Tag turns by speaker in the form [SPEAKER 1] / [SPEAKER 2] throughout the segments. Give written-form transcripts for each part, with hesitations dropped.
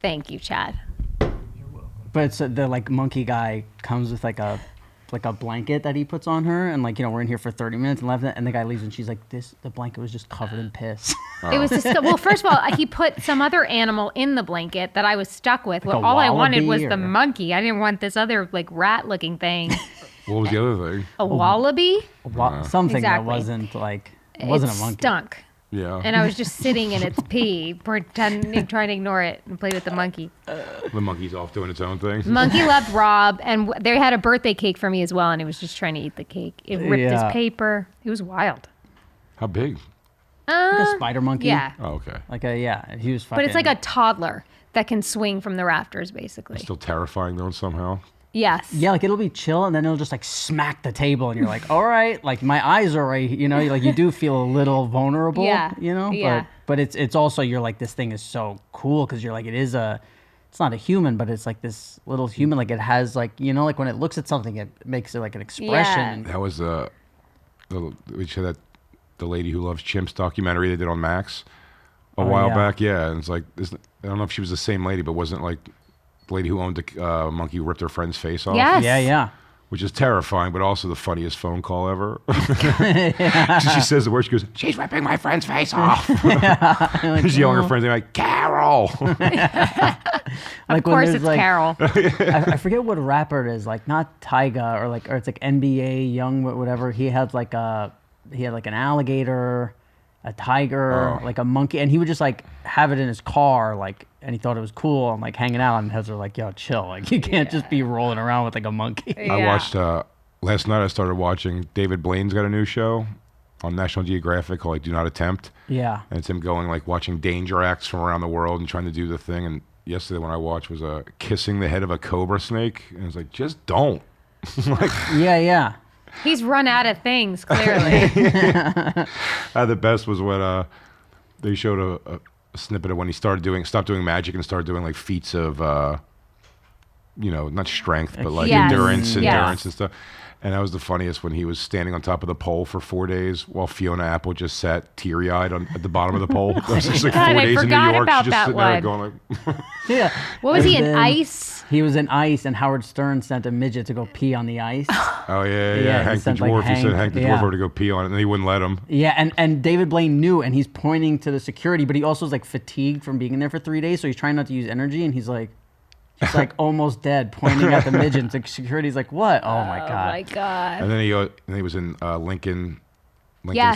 [SPEAKER 1] Thank you, Chad.
[SPEAKER 2] But it's the like monkey guy comes with like a blanket that he puts on her, and like, you know, we're in here for 30 minutes and left it, and the guy leaves and she's like, the blanket was just covered in piss.
[SPEAKER 1] Oh. It was just, well, first of all, he put some other animal in the blanket that I was stuck with.
[SPEAKER 2] Like
[SPEAKER 1] well, all I wanted was the monkey. I didn't want this other like rat looking thing.
[SPEAKER 3] What was the other thing?
[SPEAKER 1] A wallaby?
[SPEAKER 2] Something
[SPEAKER 1] exactly.
[SPEAKER 2] That wasn't like, it wasn't a monkey.
[SPEAKER 1] Stunk.
[SPEAKER 3] Yeah.
[SPEAKER 1] And I was just sitting in its pee, pretending, trying to ignore it and play with the monkey.
[SPEAKER 3] The monkey's off doing its own thing.
[SPEAKER 1] Monkey loved Rob, and they had a birthday cake for me as well, and it was just trying to eat the cake. It ripped his paper. It was wild.
[SPEAKER 3] How big?
[SPEAKER 2] Like a spider monkey?
[SPEAKER 1] Yeah.
[SPEAKER 3] Oh, okay.
[SPEAKER 2] Like he was fucking...
[SPEAKER 1] But it's like a toddler that can swing from the rafters, basically.
[SPEAKER 3] It's still terrifying though somehow.
[SPEAKER 1] Yes.
[SPEAKER 2] Yeah, like it'll be chill, and then it'll just like smack the table, and you're like, all right, like my eyes are right, you know, like you do feel a little vulnerable, you know, but it's also, you're like, this thing is so cool, because you're like, it's not a human, but it's like this little human, like it has like, you know, like when it looks at something, it makes it like an expression.
[SPEAKER 3] That was we said that the Lady Who Loves Chimps documentary they did on Max a while back. Yeah, and it's like, I don't know if she was the same lady, but wasn't like the lady who owned a monkey who ripped her friend's face off?
[SPEAKER 1] Yes.
[SPEAKER 2] Yeah.
[SPEAKER 3] Which is terrifying, but also the funniest phone call ever. She says the word, she goes, she's ripping my friend's face off. Like, she's yelling at her friends, they're like, Carol.
[SPEAKER 1] Of course it's like, Carol.
[SPEAKER 2] I forget what rapper it is, like not Tyga, or it's like NBA Young, whatever. He had like an alligator, a tiger, like a monkey, and he would just like have it in his car, like, and he thought it was cool and like hanging out, and Heather like, yo, chill, like you can't just be rolling around with like a monkey.
[SPEAKER 3] I watched last night. I started watching David Blaine's got a new show on National Geographic called like Do Not Attempt.
[SPEAKER 2] Yeah,
[SPEAKER 3] and it's him going like watching danger acts from around the world and trying to do the thing. And yesterday when I watched was kissing the head of a cobra snake, and it's like, just don't. Like,
[SPEAKER 2] yeah.
[SPEAKER 1] He's run out of things, clearly.
[SPEAKER 3] The best was when they showed a snippet of when he stopped doing magic and started doing like feats of, not strength, but like endurance and stuff. And that was the funniest when he was standing on top of the pole for 4 days while Fiona Apple just sat teary-eyed at the bottom of the pole. It was just like 4 days in New York. She's just sitting there going like...
[SPEAKER 2] Yeah.
[SPEAKER 1] What was he, in ice?
[SPEAKER 2] He was in ice, and Howard Stern sent a midget to go pee on the ice.
[SPEAKER 3] Oh, yeah. Hank the Dwarf. He said Hank the Dwarf over to go pee on it, and he wouldn't let him.
[SPEAKER 2] Yeah, and David Blaine knew, and he's pointing to the security, but he also is like fatigued from being in there for 3 days, so he's trying not to use energy, and he's like almost dead, pointing at the midget. And security's like, what? Oh my god!
[SPEAKER 1] Oh my god!
[SPEAKER 3] And then he was in Lincoln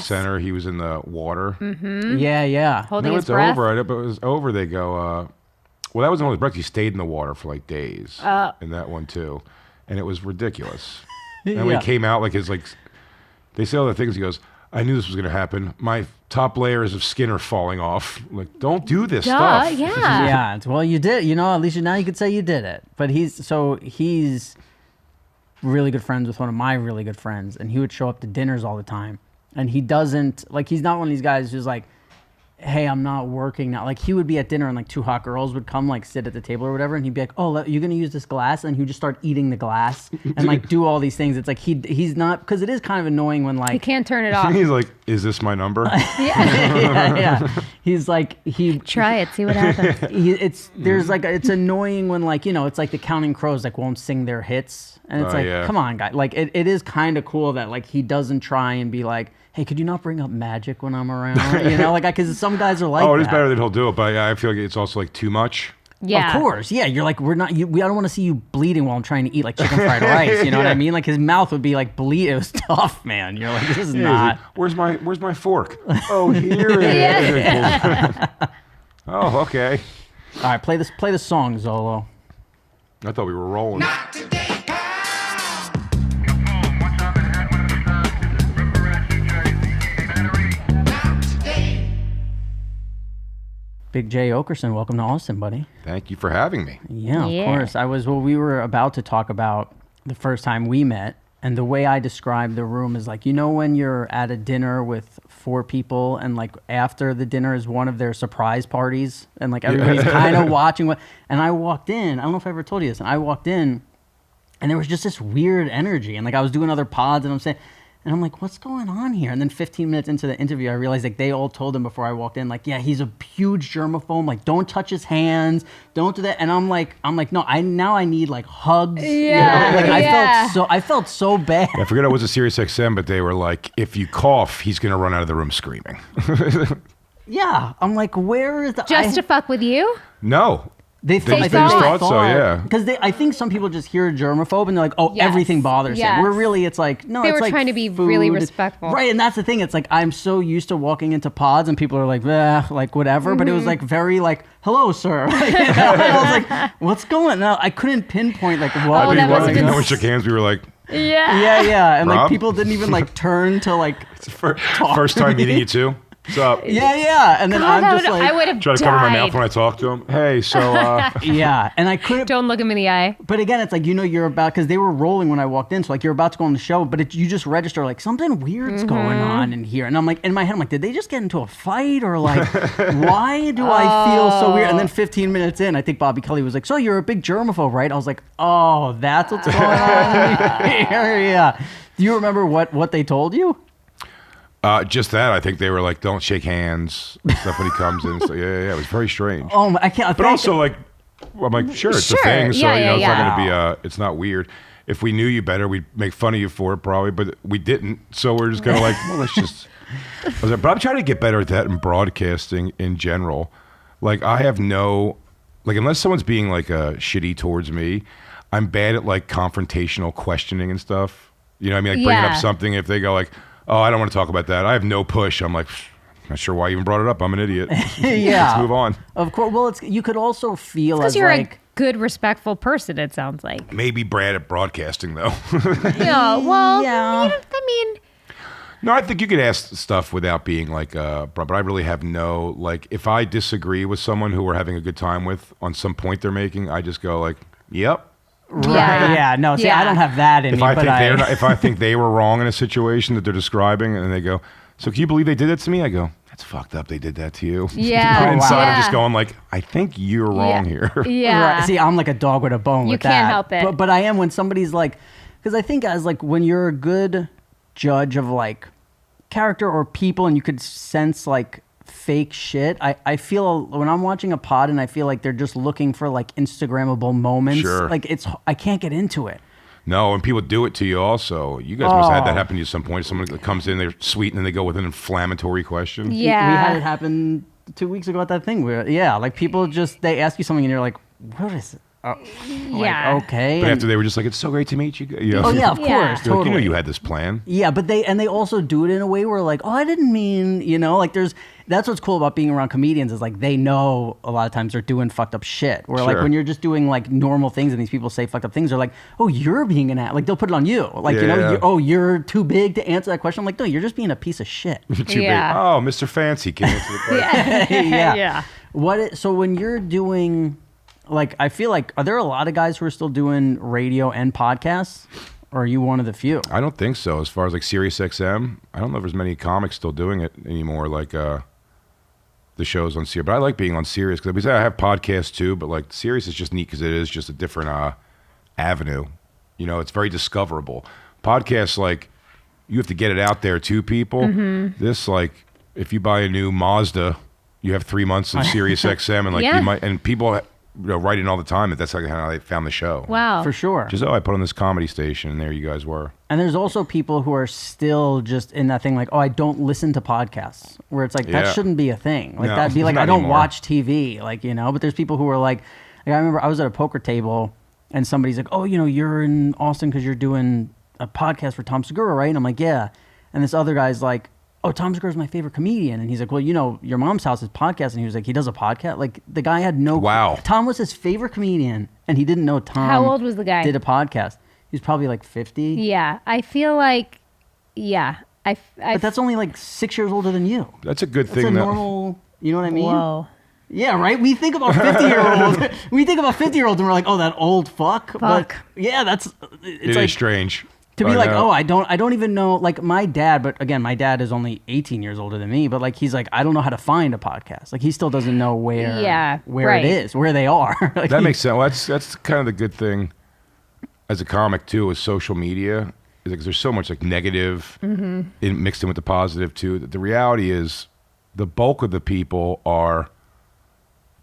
[SPEAKER 3] Center. He was in the water.
[SPEAKER 1] Mm-hmm.
[SPEAKER 2] Yeah.
[SPEAKER 1] Holding his
[SPEAKER 3] But
[SPEAKER 1] breath.
[SPEAKER 3] it was over. They go. Well, that wasn't only his breath. He stayed in the water for like days. In that one too, and it was ridiculous. And when he came out, like they say all the things. He goes, I knew this was going to happen. My top layers of skin are falling off. Like, don't do this stuff.
[SPEAKER 1] Yeah.
[SPEAKER 2] Well, you did. You know, at least now you could say you did it. But he's really good friends with one of my really good friends, and he would show up to dinners all the time. And he doesn't, like, he's not one of these guys who's like, hey, I'm not working now. Like, he would be at dinner and like two hot girls would come like sit at the table or whatever, and he'd be like, oh, you're gonna use this glass, and he would just start eating the glass and like do all these things. It's like he's not, because it is kind of annoying when like
[SPEAKER 1] he can't turn it off.
[SPEAKER 3] He's like, is this my number?
[SPEAKER 2] yeah. He's like,
[SPEAKER 1] try it, see what happens.
[SPEAKER 2] It's annoying when like, you know, it's like the Counting Crows like won't sing their hits, and it's come on, guy. Like it is kind of cool that like he doesn't try and be like, hey, could you not bring up magic when I'm around? You know, like, because some guys are like,
[SPEAKER 3] oh, it is better that he'll do it, but I feel like it's also like too much.
[SPEAKER 1] Yeah,
[SPEAKER 2] of course. Yeah, you're like, I don't want to see you bleeding while I'm trying to eat like chicken fried rice. You know what I mean? Like his mouth would be like bleed. It was tough, man. You're like, this is not.
[SPEAKER 3] Like, where's my fork? Oh, here it is. Oh, okay.
[SPEAKER 2] All right, play the song, Zolo.
[SPEAKER 3] I thought we were rolling.
[SPEAKER 4] Not today.
[SPEAKER 2] Big Jay Oakerson, welcome to Austin, buddy.
[SPEAKER 3] Thank you for having me.
[SPEAKER 2] Yeah, of course. We were about to talk about the first time we met, and the way I describe the room is like, you know, when you're at a dinner with 4 people, and like after the dinner is one of their surprise parties, and like everybody's kind of watching and I walked in, I don't know if I ever told you this, and I walked in, and there was just this weird energy, and like I was doing other pods, and I'm saying, And I'm like, what's going on here? And then 15 minutes into the interview, I realized like they all told him before I walked in, like, yeah, he's a huge germaphobe. Like, don't touch his hands, don't do that. And I'm like, no, I need like hugs.
[SPEAKER 1] Yeah,
[SPEAKER 2] you know? Like I felt so bad.
[SPEAKER 3] I forget it was a Sirius XM, but they were like, if you cough, he's gonna run out of the room screaming.
[SPEAKER 2] Yeah, I'm like, where is the
[SPEAKER 1] Just to fuck with you?
[SPEAKER 3] No.
[SPEAKER 2] They
[SPEAKER 3] just thought so, yeah.
[SPEAKER 2] Because I think some people just hear germaphobe and they're like, oh, everything bothers them. Where really it's like, no,
[SPEAKER 1] they
[SPEAKER 2] it's
[SPEAKER 1] were
[SPEAKER 2] like
[SPEAKER 1] trying to be
[SPEAKER 2] food.
[SPEAKER 1] really respectful.
[SPEAKER 2] Right, and that's the thing. It's like, I'm so used to walking into pods and people are like, like whatever. But it was like very like, hello, sir. You know? And I was like, what's going on? I couldn't pinpoint like what.
[SPEAKER 3] I think when we shook hands, we were like,
[SPEAKER 2] yeah. And
[SPEAKER 3] Rob?
[SPEAKER 2] like people didn't even like turn to like
[SPEAKER 3] it's the first time meeting you two. What's up?
[SPEAKER 2] Yeah. And then I'm just like,
[SPEAKER 1] I would have
[SPEAKER 3] try to cover my mouth when I talk to him. Hey, so
[SPEAKER 2] yeah, and I couldn't.
[SPEAKER 1] Don't look him in the eye.
[SPEAKER 2] But again, it's like, you're about, because they were rolling when I walked in, so like you're about to go on the show, but you just register like something weird's going on in here, and I'm like, in my head, I'm like, did they just get into a fight, or like, why do I feel so weird? And then 15 minutes in, I think Bobby Kelly was like, so you're a big germaphobe, right? I was like, oh, that's what's going on here. Yeah. Do you remember what they told you?
[SPEAKER 3] just that. I think they were like, don't shake hands and stuff when he comes in. So yeah, it was very strange.
[SPEAKER 2] Oh, I can't.
[SPEAKER 3] But also like, I'm like, sure, it's a thing. So it's not gonna be it's not weird. If we knew you better, we'd make fun of you for it probably, but we didn't. So we're just kind of like, well, let's just. But I'm trying to get better at that in broadcasting in general. Like I have unless someone's being like shitty towards me, I'm bad at like confrontational questioning and stuff. You know what I mean? Like bringing up something. If they go like, oh, I don't want to talk about that. I have no push. I'm like, not sure why you even brought it up. I'm an idiot. Let's move on.
[SPEAKER 2] Of course. Well, you could also feel as
[SPEAKER 1] you're
[SPEAKER 2] like...
[SPEAKER 1] a good, respectful person, it sounds like.
[SPEAKER 3] Maybe Brad at broadcasting, though.
[SPEAKER 1] Yeah, well, I mean...
[SPEAKER 3] No, I think you could ask stuff without being like, but I really have like, if I disagree with someone who we're having a good time with on some point they're making, I just go like, yep.
[SPEAKER 2] Right. Yeah. No. See, I don't have that in me.
[SPEAKER 3] If I think they were wrong in a situation that they're describing, and they go, "So can you believe they did that to me?" I go, "That's fucked up. They did that to you."
[SPEAKER 1] Yeah.
[SPEAKER 3] Inside, I'm just going like, "I think you're wrong here."
[SPEAKER 1] Yeah.
[SPEAKER 2] Right. See, I'm like a dog with a bone with that.
[SPEAKER 1] You can't help it.
[SPEAKER 2] But I am when somebody's like, because I think as like when you're a good judge of like character or people, and you could sense like fake shit. I feel when I'm watching a pod and I feel like they're just looking for like Instagrammable moments.
[SPEAKER 3] Sure.
[SPEAKER 2] Like I can't get into it.
[SPEAKER 3] No, and people do it to you also. You guys must have had that happen to you at some point. Someone that comes in, they're sweet, and then they go with an inflammatory question.
[SPEAKER 1] Yeah.
[SPEAKER 2] We had it happen 2 weeks ago at that thing where, like people they ask you something and you're like, what is it? Like, okay.
[SPEAKER 3] But after they were just like, it's so great to meet you.
[SPEAKER 2] Oh yeah, of course, totally.
[SPEAKER 3] Like, you know you had this plan.
[SPEAKER 2] Yeah, but they also do it in a way where like, oh, I didn't mean, like that's what's cool about being around comedians is like they know a lot of times they're doing fucked up shit. Where like when you're just doing like normal things and these people say fucked up things, they're like, oh, you're being an ass. Like they'll put it on you. Like you're too big to answer that question. I'm like, no, you're just being a piece of shit.
[SPEAKER 3] Too big. Oh, Mr. Fancy can answer the question.
[SPEAKER 2] Yeah. So when you're doing. Like, I feel like, are there a lot of guys who are still doing radio and podcasts? Or are you one of the few?
[SPEAKER 3] I don't think so. As far as like Sirius XM, I don't know if there's many comics still doing it anymore, like the shows on Sirius. But I like being on Sirius because I have podcasts too, but like Sirius is just neat because it is just a different avenue. You know, it's very discoverable. Podcasts, like, you have to get it out there to people. Mm-hmm. This, like, if you buy a new Mazda, you have 3 months of Sirius XM, and like you might, and people write in all the time that's like how they found the show.
[SPEAKER 1] Wow.
[SPEAKER 2] For sure.
[SPEAKER 3] Just, I put on this comedy station, and there you guys were.
[SPEAKER 2] And there's also people who are still just in that thing like, oh, I don't listen to podcasts, where it's like, that shouldn't be a thing. Like, that'd be like, I don't anymore. Watch TV, like, but there's people who are like I remember I was at a poker table, and somebody's like, oh, you're in Austin because you're doing a podcast for Tom Segura, right? And I'm like, yeah. And this other guy's like, oh, Tom Segura's my favorite comedian. And he's like, well, your mom's house is podcast. And he was like, he does a podcast? Like, the guy had no...
[SPEAKER 3] Wow.
[SPEAKER 2] Tom was his favorite comedian, and he didn't know Tom...
[SPEAKER 1] How old was the guy?
[SPEAKER 2] ...did a podcast. He was probably like 50.
[SPEAKER 1] Yeah. I feel like... Yeah.
[SPEAKER 2] But that's only like 6 years older than you.
[SPEAKER 3] That's a good
[SPEAKER 2] that's
[SPEAKER 3] thing.
[SPEAKER 2] That's a normal... You know what I mean?
[SPEAKER 1] Whoa.
[SPEAKER 2] Yeah, right? We think about 50-year-olds. We think about 50-year-olds and we're like, oh, that old fuck. But yeah, that's...
[SPEAKER 3] It
[SPEAKER 2] like,
[SPEAKER 3] is strange.
[SPEAKER 2] To be like, oh, I don't even know, like my dad, but again, my dad is only 18 years older than me, but like, he's like, I don't know how to find a podcast. Like, he still doesn't know where it is, where they are. Like,
[SPEAKER 3] that makes sense. Well, that's kind of the good thing as a comic too, is social media. because there's so much like negative mixed in with the positive too. The reality is the bulk of the people are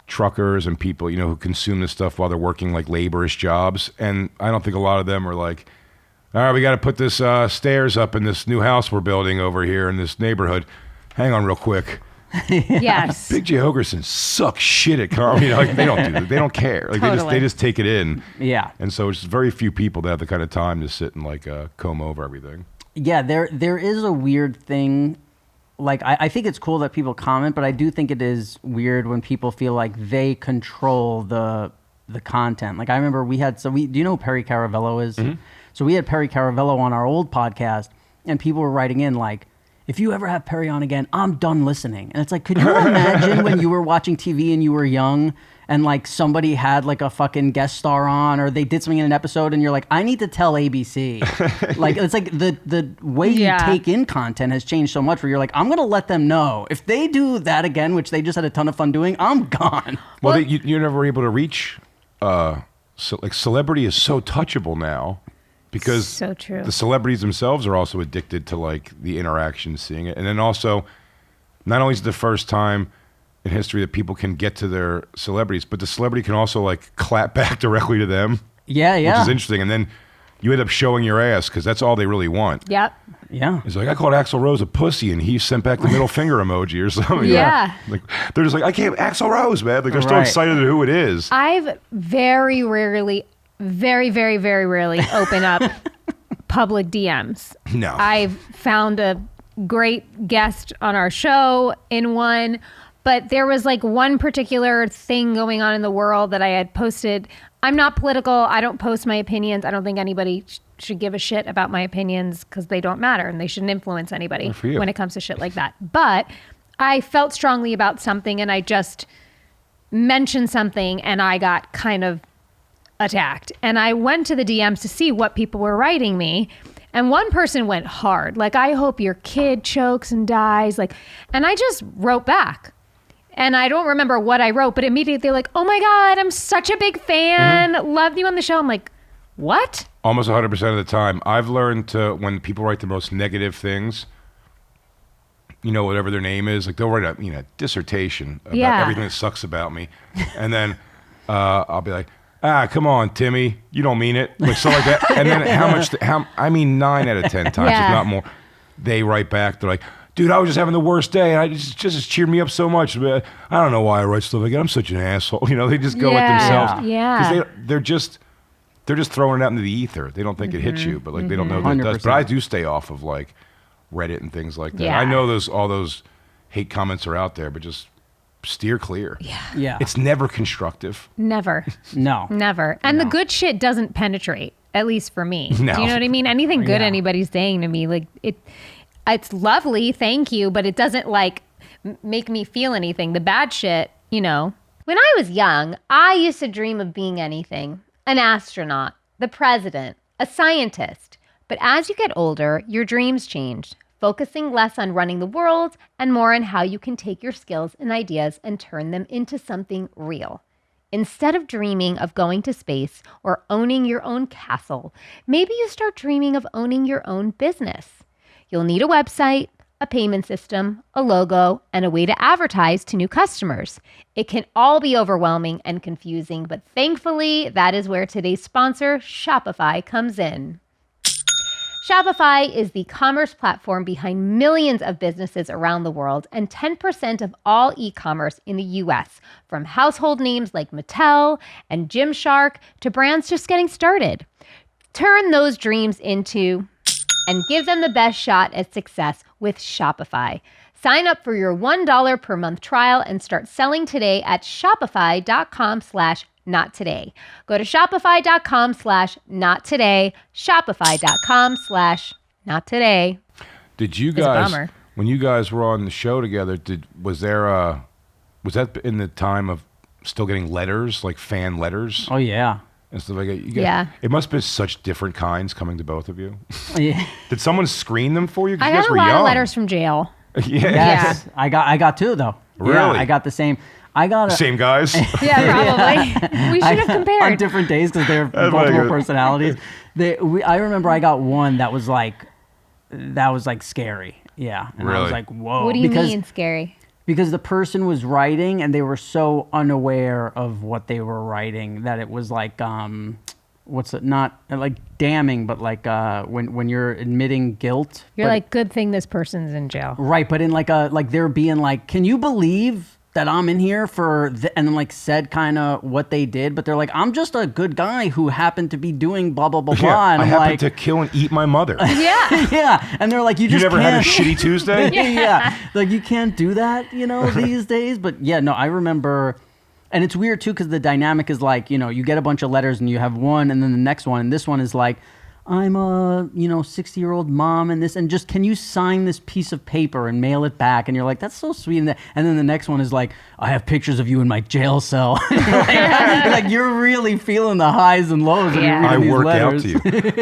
[SPEAKER 3] truckers and people, who consume this stuff while they're working like laborish jobs. And I don't think a lot of them are like, all right, we got to put this stairs up in this new house we're building over here in this neighborhood. Hang on real quick.
[SPEAKER 1] Yes.
[SPEAKER 3] Big Jay Oakerson sucks shit at comedy. Like they don't do that. They don't care. Like
[SPEAKER 1] Totally.
[SPEAKER 3] they just take it in.
[SPEAKER 2] Yeah.
[SPEAKER 3] And so it's very few people that have the kind of time to sit and like comb over everything.
[SPEAKER 2] Yeah, there is a weird thing. Like I think it's cool that people comment, but I do think it is weird when people feel like they control the content. Like I remember do you know who Perry Caravello is? Mm-hmm. So we had Perry Caravello on our old podcast, and people were writing in like, if you ever have Perry on again, I'm done listening. And it's like, could you imagine when you were watching TV and you were young and like somebody had like a fucking guest star on, or they did something in an episode and you're like, I need to tell ABC. Like, it's like the way you take in content has changed so much where you're like, I'm going to let them know. If they do that again, which they just had a ton of fun doing, I'm gone.
[SPEAKER 3] Well, you're never able to reach, like celebrity is so touchable now. Because
[SPEAKER 1] so true.
[SPEAKER 3] The celebrities themselves are also addicted to like the interaction, seeing it. And then also, not only is it the first time in history that people can get to their celebrities, but the celebrity can also like clap back directly to them.
[SPEAKER 2] Yeah.
[SPEAKER 3] Which is interesting. And then you end up showing your ass because that's all they really want.
[SPEAKER 1] Yep.
[SPEAKER 2] Yeah.
[SPEAKER 3] It's like, I called Axl Rose a pussy and he sent back the middle finger emoji or something.
[SPEAKER 1] Yeah.
[SPEAKER 3] Like they're just like, I can't, Axl Rose, man. Like they're so excited at who it is.
[SPEAKER 1] I've very rarely open up public DMs.
[SPEAKER 3] No.
[SPEAKER 1] I've found a great guest on our show in one, but there was like one particular thing going on in the world that I had posted. I'm not political. I don't post my opinions. I don't think anybody should give a shit about my opinions because they don't matter and they shouldn't influence anybody when it comes to shit like that. But I felt strongly about something and I just mentioned something and I got kind of attacked. And I went to the DMs to see what people were writing me. And one person went hard. Like, I hope your kid chokes and dies. Like, and I just wrote back. And I don't remember what I wrote, but immediately they're like, oh my God, I'm such a big fan. Love you on the show. I'm like, what?
[SPEAKER 3] Almost 100% of the time. I've learned to, when people write the most negative things, whatever their name is, like they'll write a dissertation about everything that sucks about me. And then I'll be like, come on, Timmy, you don't mean it. Like something like that. And then I mean 9 out of 10 times, if not more, they write back. They're like, dude, I was just having the worst day. And I just cheered me up so much. I don't know why I write stuff like that. I'm such an asshole. They just go with themselves.
[SPEAKER 1] Yeah.
[SPEAKER 3] Because they're just throwing it out into the ether. They don't think it hits you, but like they don't know that it does.
[SPEAKER 2] 100%.
[SPEAKER 3] But I do stay off of like Reddit and things like that.
[SPEAKER 1] Yeah.
[SPEAKER 3] I know all those hate comments are out there, but just steer clear.
[SPEAKER 2] Yeah.
[SPEAKER 3] It's never constructive.
[SPEAKER 1] Never.
[SPEAKER 2] No.
[SPEAKER 1] Never. And the good shit doesn't penetrate, at least for me.
[SPEAKER 3] No.
[SPEAKER 1] Do you know what I mean? Anything good anybody's saying to me, like it's lovely, thank you, but it doesn't like make me feel anything. The bad shit, When I was young, I used to dream of being anything. An astronaut, the president, a scientist. But as you get older, your dreams change, focusing less on running the world and more on how you can take your skills and ideas and turn them into something real. Instead of dreaming of going to space or owning your own castle, maybe you start dreaming of owning your own business. You'll need a website, a payment system, a logo, and a way to advertise to new customers. It can all be overwhelming and confusing, but thankfully, that is where today's sponsor, Shopify, comes in. Shopify is the commerce platform behind millions of businesses around the world and 10% of all e-commerce in the US, from household names like Mattel and Gymshark to brands just getting started. Turn those dreams into and give them the best shot at success with Shopify. Sign up for your $1 per month trial and start selling today at shopify.com/nottoday. Go to shopify.com/nottoday, shopify.com/nottoday.
[SPEAKER 3] Did you guys, when you guys were on the show together, was that in the time of still getting letters, like fan letters?
[SPEAKER 2] Oh, yeah.
[SPEAKER 3] And stuff like that. It must have been such different kinds coming to both of you.
[SPEAKER 2] Yeah.
[SPEAKER 3] Did someone screen them for you?
[SPEAKER 1] I
[SPEAKER 3] You guys
[SPEAKER 1] got a
[SPEAKER 3] were
[SPEAKER 1] lot
[SPEAKER 3] young.
[SPEAKER 1] of letters from jail.
[SPEAKER 3] Yeah.
[SPEAKER 2] Yes. I got 2 though.
[SPEAKER 3] Really?
[SPEAKER 2] Yeah, I got the same. I got
[SPEAKER 3] Same guys.
[SPEAKER 1] Yeah, probably. We should have
[SPEAKER 2] on
[SPEAKER 1] compared.
[SPEAKER 2] different days because they're
[SPEAKER 3] That's
[SPEAKER 2] multiple
[SPEAKER 3] good.
[SPEAKER 2] personalities. I remember I got one that was like scary. Yeah, and I was
[SPEAKER 3] Really?
[SPEAKER 2] like, whoa.
[SPEAKER 1] What do you mean scary?
[SPEAKER 2] Because the person was writing and they were so unaware of what they were writing that it was like not like damning, but like when you're admitting guilt.
[SPEAKER 1] You're
[SPEAKER 2] but-
[SPEAKER 1] like, good thing this person's in jail.
[SPEAKER 2] right, but in like they're being like, can you believe that I'm in here for and then like said kind of what they did, but they're like, I'm just a good guy who happened to be doing blah blah blah blah.
[SPEAKER 3] Yeah,
[SPEAKER 2] And
[SPEAKER 3] I
[SPEAKER 2] I'm
[SPEAKER 3] happened
[SPEAKER 2] like,
[SPEAKER 3] to kill and eat my mother.
[SPEAKER 1] Yeah.
[SPEAKER 2] yeah, and they're like, you
[SPEAKER 3] You
[SPEAKER 2] just
[SPEAKER 3] never
[SPEAKER 2] can't.
[SPEAKER 3] had a shitty Tuesday?
[SPEAKER 2] Yeah, like you can't do that, these days. But yeah, no, I remember, and it's weird too because the dynamic is like, you get a bunch of letters and you have one, and then the next one, and this one is like, I'm a 60-year-old mom, and just can you sign this piece of paper and mail it back? And you're like, that's so sweet. And then the next one is like, I have pictures of you in my jail cell. like you're really feeling the highs and lows. When
[SPEAKER 1] Yeah.
[SPEAKER 2] you're
[SPEAKER 3] I
[SPEAKER 2] reading these
[SPEAKER 3] work out
[SPEAKER 2] letters.
[SPEAKER 3] to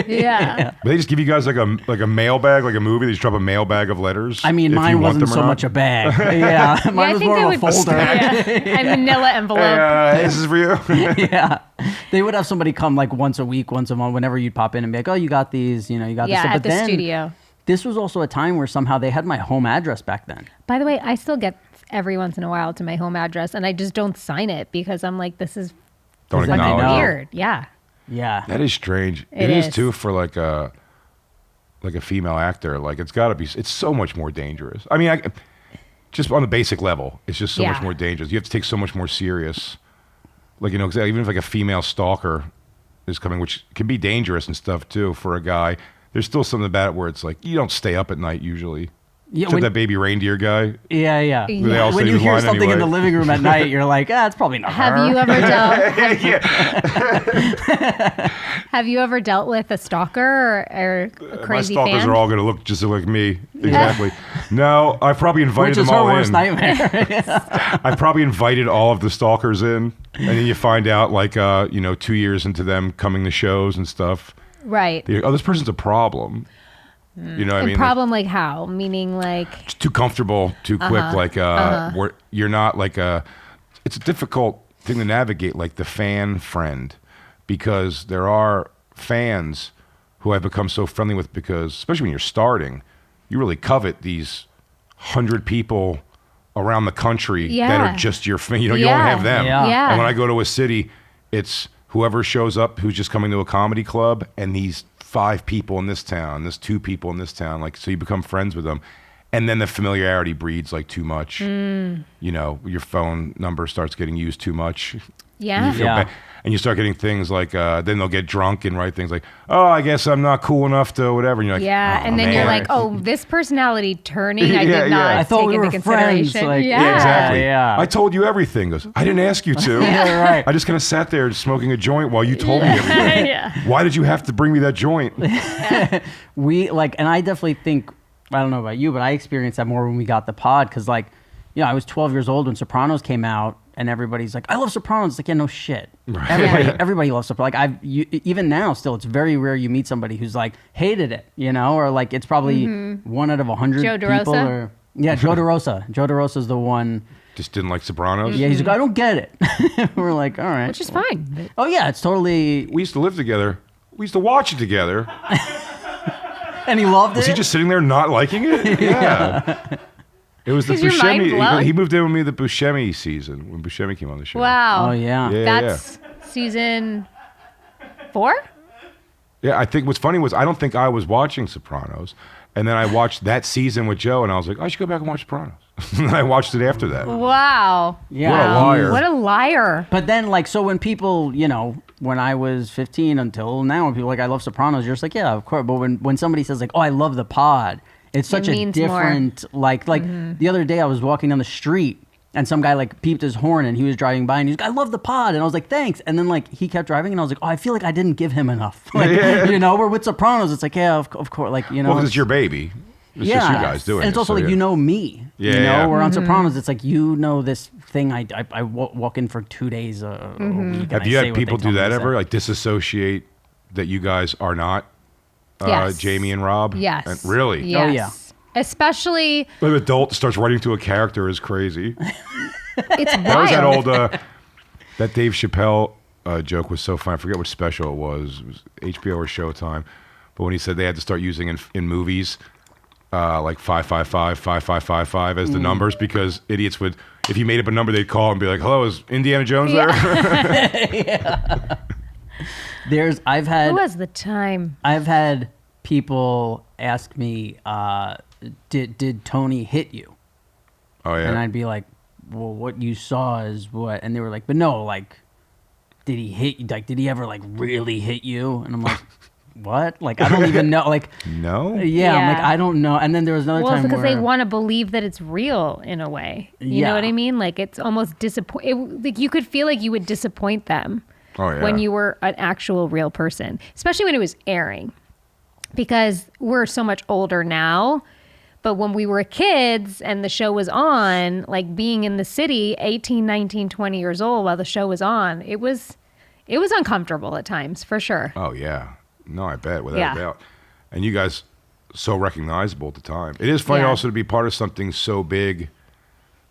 [SPEAKER 3] you.
[SPEAKER 1] Yeah.
[SPEAKER 3] But they just give you guys like a mailbag, like a movie. They just drop a mailbag of letters.
[SPEAKER 2] I mean,
[SPEAKER 3] if you
[SPEAKER 2] mine
[SPEAKER 3] want
[SPEAKER 2] wasn't
[SPEAKER 3] them or
[SPEAKER 2] so
[SPEAKER 3] not.
[SPEAKER 2] much a bag. Yeah, mine was more of a folder.
[SPEAKER 1] Yeah. A manila envelope.
[SPEAKER 3] This is for you.
[SPEAKER 2] Yeah, they would have somebody come like once a week, once a month, whenever you'd pop in and be like, "Oh, you got these, you got this."
[SPEAKER 1] Yeah,
[SPEAKER 2] But
[SPEAKER 1] at the
[SPEAKER 2] then,
[SPEAKER 1] studio.
[SPEAKER 2] This was also a time where somehow they had my home address back then.
[SPEAKER 1] By the way, I still get every once in a while to my home address, and I just don't sign it because I'm like, this is
[SPEAKER 3] Don't
[SPEAKER 2] Does that
[SPEAKER 3] acknowledge
[SPEAKER 2] mean
[SPEAKER 3] it.
[SPEAKER 2] no?
[SPEAKER 1] weird. Yeah.
[SPEAKER 2] Yeah,
[SPEAKER 3] That is strange.
[SPEAKER 1] It
[SPEAKER 3] It is
[SPEAKER 1] is.
[SPEAKER 3] too for like a female actor. Like it's got to be. It's so much more dangerous. I mean, just on the basic level, it's just so much
[SPEAKER 1] Yeah.
[SPEAKER 3] more dangerous. You have to take so much more serious. Like 'cause even if like a female stalker is coming, which can be dangerous and stuff too for a guy. There's still something about it where it's like you don't stay up at night usually.
[SPEAKER 2] yeah,
[SPEAKER 3] Except that baby reindeer guy.
[SPEAKER 2] yeah.
[SPEAKER 3] Where they all
[SPEAKER 2] When
[SPEAKER 3] say
[SPEAKER 2] you
[SPEAKER 3] his
[SPEAKER 2] hear
[SPEAKER 3] line
[SPEAKER 2] something in the
[SPEAKER 3] anyway.
[SPEAKER 2] living room at night, you're like, it's probably not her.
[SPEAKER 1] Have you ever dealt?
[SPEAKER 3] Yeah.
[SPEAKER 1] Have you ever dealt with a stalker or a
[SPEAKER 3] My
[SPEAKER 1] crazy
[SPEAKER 3] stalkers
[SPEAKER 1] fan?
[SPEAKER 3] are all going to look just like me. Exactly. No, I probably invited
[SPEAKER 2] Which is
[SPEAKER 3] them
[SPEAKER 2] her
[SPEAKER 3] all
[SPEAKER 2] worst
[SPEAKER 3] in.
[SPEAKER 2] nightmare.
[SPEAKER 3] I probably invited all of the stalkers in, and then you find out like 2 years into them coming to shows and stuff.
[SPEAKER 1] Right.
[SPEAKER 3] This person's a problem. You know what I
[SPEAKER 1] A
[SPEAKER 3] mean?
[SPEAKER 1] problem like how? Meaning like
[SPEAKER 3] It's too comfortable, too quick. Like where you're not like it's a difficult thing to navigate, like the fan friend, because there are fans who I've become so friendly with because, especially when you're starting, you really covet these 100 people around the country that
[SPEAKER 1] Yeah.
[SPEAKER 3] are just your fan. You only
[SPEAKER 1] Yeah.
[SPEAKER 3] have them.
[SPEAKER 2] Yeah.
[SPEAKER 1] Yeah.
[SPEAKER 3] And when I go to a city, it's whoever shows up who's just coming to a comedy club, and these 5 people in this town, there's 2 people in this town, like so you become friends with them. And then the familiarity breeds like too much. Your phone number starts getting used too much.
[SPEAKER 1] yeah.
[SPEAKER 3] You feel
[SPEAKER 2] Yeah.
[SPEAKER 3] bad. And you start getting things like, then they'll get drunk and write things like, oh, I guess I'm not cool enough to whatever. And you're like,
[SPEAKER 1] Yeah,
[SPEAKER 3] "Oh,
[SPEAKER 1] and then you're
[SPEAKER 3] man."
[SPEAKER 1] like, oh, this personality turning, I
[SPEAKER 3] Yeah,
[SPEAKER 1] did not
[SPEAKER 3] yeah.
[SPEAKER 2] I thought
[SPEAKER 1] take
[SPEAKER 2] we
[SPEAKER 1] into
[SPEAKER 2] were friends,
[SPEAKER 1] consideration.
[SPEAKER 2] like-
[SPEAKER 1] yeah.
[SPEAKER 3] Yeah, exactly.
[SPEAKER 2] Yeah.
[SPEAKER 3] I told you everything. Goes, I didn't ask you to.
[SPEAKER 2] Yeah, right.
[SPEAKER 3] I just kind of sat there smoking a joint while you told me everything.
[SPEAKER 1] Yeah.
[SPEAKER 3] Why did you have to bring me that joint?
[SPEAKER 2] And I definitely think, I don't know about you, but I experienced that more when we got the pod because, like, I was 12 years old when Sopranos came out, and everybody's like, I love Sopranos. It's like, yeah, no shit. Everybody loves Sopranos. Like, even now, still, it's very rare you meet somebody who's like hated it, or like it's probably 1 out of 100
[SPEAKER 1] Joe
[SPEAKER 2] people.
[SPEAKER 1] DeRosa?
[SPEAKER 2] Joe DeRosa. Joe DeRosa's the one.
[SPEAKER 3] Just didn't like Sopranos?
[SPEAKER 2] Yeah, he's like, I don't get it. We're like, all right.
[SPEAKER 1] Which is fine.
[SPEAKER 2] Oh yeah, it's totally.
[SPEAKER 3] We used to live together. We used to watch it together.
[SPEAKER 2] And he loved it.
[SPEAKER 3] Was he just sitting there not liking it? Yeah. It was the
[SPEAKER 1] Is your mind
[SPEAKER 3] Buscemi.
[SPEAKER 1] blown?
[SPEAKER 3] He moved in with me the Buscemi season when Buscemi came on the show.
[SPEAKER 1] Wow.
[SPEAKER 2] Oh yeah.
[SPEAKER 3] Yeah.
[SPEAKER 1] That's season 4?
[SPEAKER 3] Yeah, I think what's funny was I don't think I was watching Sopranos. And then I watched that season with Joe, and I was like, I should go back and watch Sopranos. And I watched it after that.
[SPEAKER 1] Wow.
[SPEAKER 2] Yeah.
[SPEAKER 3] What a liar.
[SPEAKER 1] What a liar.
[SPEAKER 2] But then, like, so when people, when I was 15 until now, when people are like, I love Sopranos, you're just like, yeah, of course. But when somebody says, like, oh, I love the pod, it's such a
[SPEAKER 1] means more.
[SPEAKER 2] different, like the other day I was walking down the street and some guy, like, peeped his horn and he was driving by and he was like, I love the pod. And I was like, thanks. And then, like, he kept driving and I was like, oh, I feel like I didn't give him enough. Like, where with Sopranos, it's like, yeah, of course. Like,
[SPEAKER 3] Well, because it's your baby. It's just you guys doing
[SPEAKER 2] and it's
[SPEAKER 3] it,
[SPEAKER 2] also
[SPEAKER 3] so
[SPEAKER 2] like,
[SPEAKER 3] yeah.
[SPEAKER 2] me.
[SPEAKER 3] Yeah.
[SPEAKER 2] Where on Sopranos, it's like, this thing I walk in for 2 days a week. and
[SPEAKER 3] Have
[SPEAKER 2] I
[SPEAKER 3] you
[SPEAKER 2] say
[SPEAKER 3] had
[SPEAKER 2] what they
[SPEAKER 3] people
[SPEAKER 2] tell
[SPEAKER 3] do
[SPEAKER 2] me
[SPEAKER 3] that
[SPEAKER 2] to
[SPEAKER 3] ever?
[SPEAKER 2] say.
[SPEAKER 3] Like disassociate that you guys are not
[SPEAKER 1] Yes.
[SPEAKER 3] Jamie and Rob?
[SPEAKER 1] Yes.
[SPEAKER 3] And really?
[SPEAKER 1] Yes.
[SPEAKER 2] Oh, yeah.
[SPEAKER 1] Especially
[SPEAKER 3] An adult starts writing to a character is crazy.
[SPEAKER 1] It's
[SPEAKER 3] That was that
[SPEAKER 1] wild.
[SPEAKER 3] old, that Dave Chappelle joke was so funny. I forget what special it was. It was HBO or Showtime. But when he said they had to start using in movies, like 555, 5555 as the numbers, because idiots would, if you made up a number, they'd call and be like, hello, is Indiana Jones there?
[SPEAKER 1] Who was the time?
[SPEAKER 2] I've had people ask me, did Tony hit you?
[SPEAKER 3] Oh, yeah.
[SPEAKER 2] And I'd be like, well, what you saw is what? And they were like, but no, like, did he hit you? Like, did he ever, like, really hit you? And I'm like, what? Like, I don't even know. Like,
[SPEAKER 3] No?
[SPEAKER 2] yeah, I'm like,
[SPEAKER 1] Yeah.
[SPEAKER 2] I don't know. And then there was another
[SPEAKER 1] Well,
[SPEAKER 2] time
[SPEAKER 1] it's because
[SPEAKER 2] where...
[SPEAKER 1] they want to believe that it's real in a way. You know
[SPEAKER 2] Yeah.
[SPEAKER 1] what I mean? Like, it's almost like you could feel like you would disappoint them
[SPEAKER 3] Oh, yeah.
[SPEAKER 1] when you were an actual real person, especially when it was airing, because we're so much older now. But when we were kids and the show was on, like being in the city, 18, 19, 20 years old while the show was on, it was uncomfortable at times, for sure.
[SPEAKER 3] Oh, yeah. No, I bet, without
[SPEAKER 1] Yeah.
[SPEAKER 3] a doubt. And you guys, so recognizable at the time. It is funny
[SPEAKER 1] Yeah.
[SPEAKER 3] also to be part of something so big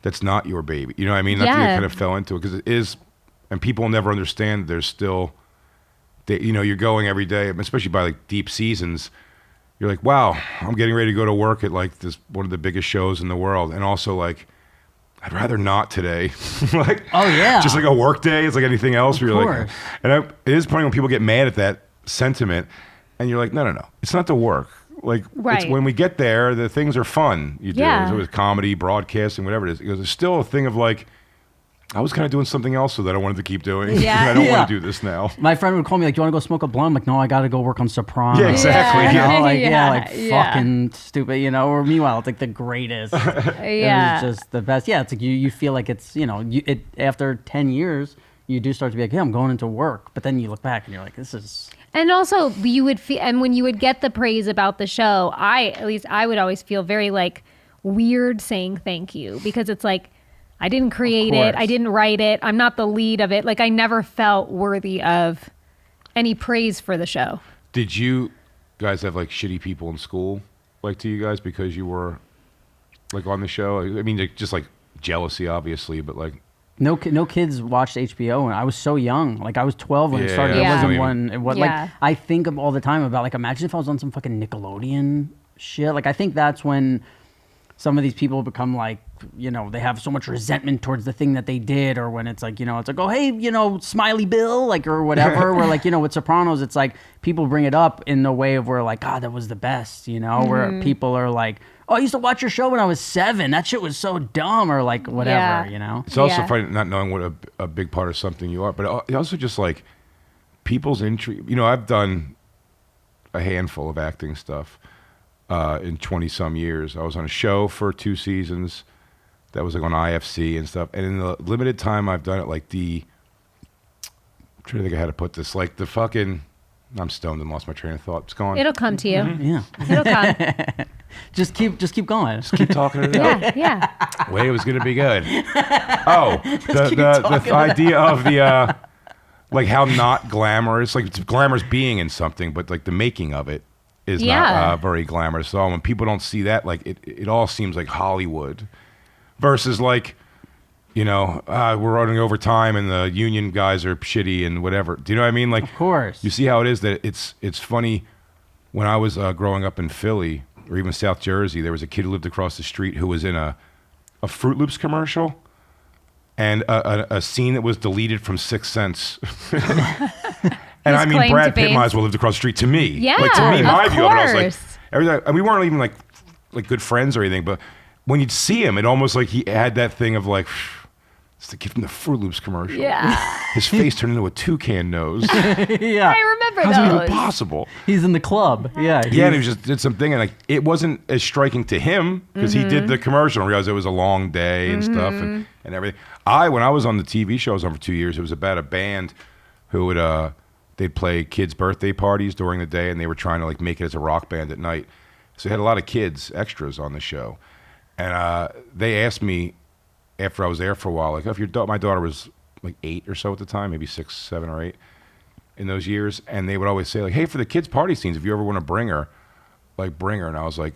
[SPEAKER 3] that's not your baby. You know what I mean? Not that you
[SPEAKER 1] Yeah.
[SPEAKER 3] kind of fell into it, because it is, and people never understand there's still, you're going every day, especially by like deep seasons. You're like, wow, I'm getting ready to go to work at like this one of the biggest shows in the world, and also like, I'd rather not today. Like,
[SPEAKER 2] Oh, yeah.
[SPEAKER 3] just like a work day. It's like anything else. Where you're like,
[SPEAKER 2] course.
[SPEAKER 3] it is funny when people get mad at that sentiment, and you're like, no, it's not the work. Like, it's
[SPEAKER 1] Right.
[SPEAKER 3] when we get there, the things are fun. You do.
[SPEAKER 1] Yeah.
[SPEAKER 3] So with comedy, broadcasting, whatever it is. Because there's still a thing of like, I was kind of doing something else so that I wanted to keep doing.
[SPEAKER 1] Yeah.
[SPEAKER 3] I don't
[SPEAKER 2] Yeah.
[SPEAKER 3] want to do this now.
[SPEAKER 2] My friend would call me like, do you want to go smoke a blunt? I'm like, no, I got to go work on Sopranos.
[SPEAKER 3] Yeah, exactly.
[SPEAKER 2] You know,
[SPEAKER 3] Yeah.
[SPEAKER 2] like,
[SPEAKER 1] Yeah, yeah.
[SPEAKER 2] fucking stupid, you know? Or meanwhile, it's like the greatest.
[SPEAKER 1] Yeah.
[SPEAKER 2] It was just the best. Yeah, it's like you feel like it's, after 10 years, you do start to be like, yeah, I'm going into work. But then you look back and you're like, this is...
[SPEAKER 1] And also, you would feel, and when you would get the praise about the show, at least I would always feel very like weird saying thank you, because it's like, I didn't create it, I
[SPEAKER 2] course.
[SPEAKER 1] didn't write it, I'm not the lead of it. Like, I never felt worthy of any praise for the show.
[SPEAKER 3] Did you guys have like shitty people in school, like to you guys, because you were like on the show? I mean, like, just like jealousy, obviously, but like,
[SPEAKER 2] No kids watched HBO, and I was so young. Like, I was 12 when it
[SPEAKER 3] Yeah,
[SPEAKER 2] started.
[SPEAKER 1] yeah.
[SPEAKER 2] I wasn't
[SPEAKER 3] Yeah.
[SPEAKER 2] one.
[SPEAKER 1] Yeah.
[SPEAKER 2] Like, I think of all the time about, like, imagine if I was on some fucking Nickelodeon shit. Like, I think that's when some of these people become like, they have so much resentment towards the thing that they did, or when it's like, it's like, oh, hey, Smiley Bill, like, or whatever. Where, like, with Sopranos, it's like people bring it up in the way of where, like, God, that was the best, where people are like, oh, I used to watch your show when I was 7. That shit was so dumb, or like whatever,
[SPEAKER 1] Yeah.
[SPEAKER 3] it's also
[SPEAKER 1] Yeah.
[SPEAKER 3] funny not knowing what a big part of something you are, but it also just like people's intrigue. I've done a handful of acting stuff in 20 some years. I was on a show for 2 seasons that was like on IFC and stuff, and in the limited time I've done it, like I'm trying to think of how to put this, like the fucking, I'm stoned and lost my train of thought. It's gone.
[SPEAKER 1] It'll come to you.
[SPEAKER 2] Yeah.
[SPEAKER 1] It'll come.
[SPEAKER 2] Just keep going.
[SPEAKER 3] Keep talking it out.
[SPEAKER 1] Yeah.
[SPEAKER 3] Way it was going to be good. Oh, the idea of the like how not glamorous, like it's glamorous being in something, but like the making of it is
[SPEAKER 1] Yeah.
[SPEAKER 3] not very glamorous at all. When people don't see that, like it all seems like Hollywood versus like, we're running over time and the union guys are shitty and whatever. Do you know what I mean? Like,
[SPEAKER 2] Of course.
[SPEAKER 3] you see how it is that it's funny. When I was growing up in Philly or even South Jersey, there was a kid who lived across the street who was in a Fruit Loops commercial and a scene that was deleted from Sixth Sense. And I mean,
[SPEAKER 1] claim
[SPEAKER 3] Brad
[SPEAKER 1] to
[SPEAKER 3] Pitt
[SPEAKER 1] fame.
[SPEAKER 3] might as well lived across the street to me.
[SPEAKER 1] Yeah,
[SPEAKER 3] like to me, my
[SPEAKER 1] of
[SPEAKER 3] view of it, I was like,
[SPEAKER 1] course.
[SPEAKER 3] everything. And we weren't even like good friends or anything, but when you'd see him, it almost like he had that thing of like, it's the kid from the Fruit Loops commercial.
[SPEAKER 1] Yeah.
[SPEAKER 3] His face turned into a toucan nose.
[SPEAKER 2] Yeah.
[SPEAKER 1] I remember
[SPEAKER 3] How's it
[SPEAKER 1] those.
[SPEAKER 3] even possible?
[SPEAKER 2] He's in the club. Yeah.
[SPEAKER 3] Yeah, and he just did something, and like it wasn't as striking to him because he did the commercial and realized it was a long day and stuff and everything. When I was on the TV show I was on for 2 years, it was about a band who would they'd play kids' birthday parties during the day, and they were trying to like make it as a rock band at night. So they had a lot of kids extras on the show, and they asked me after I was there for a while, like, if my daughter was like 8 or so at the time, maybe 6, 7, or 8 in those years, and they would always say like, hey, for the kids' party scenes, if you ever want to bring her, like bring her. And I was like,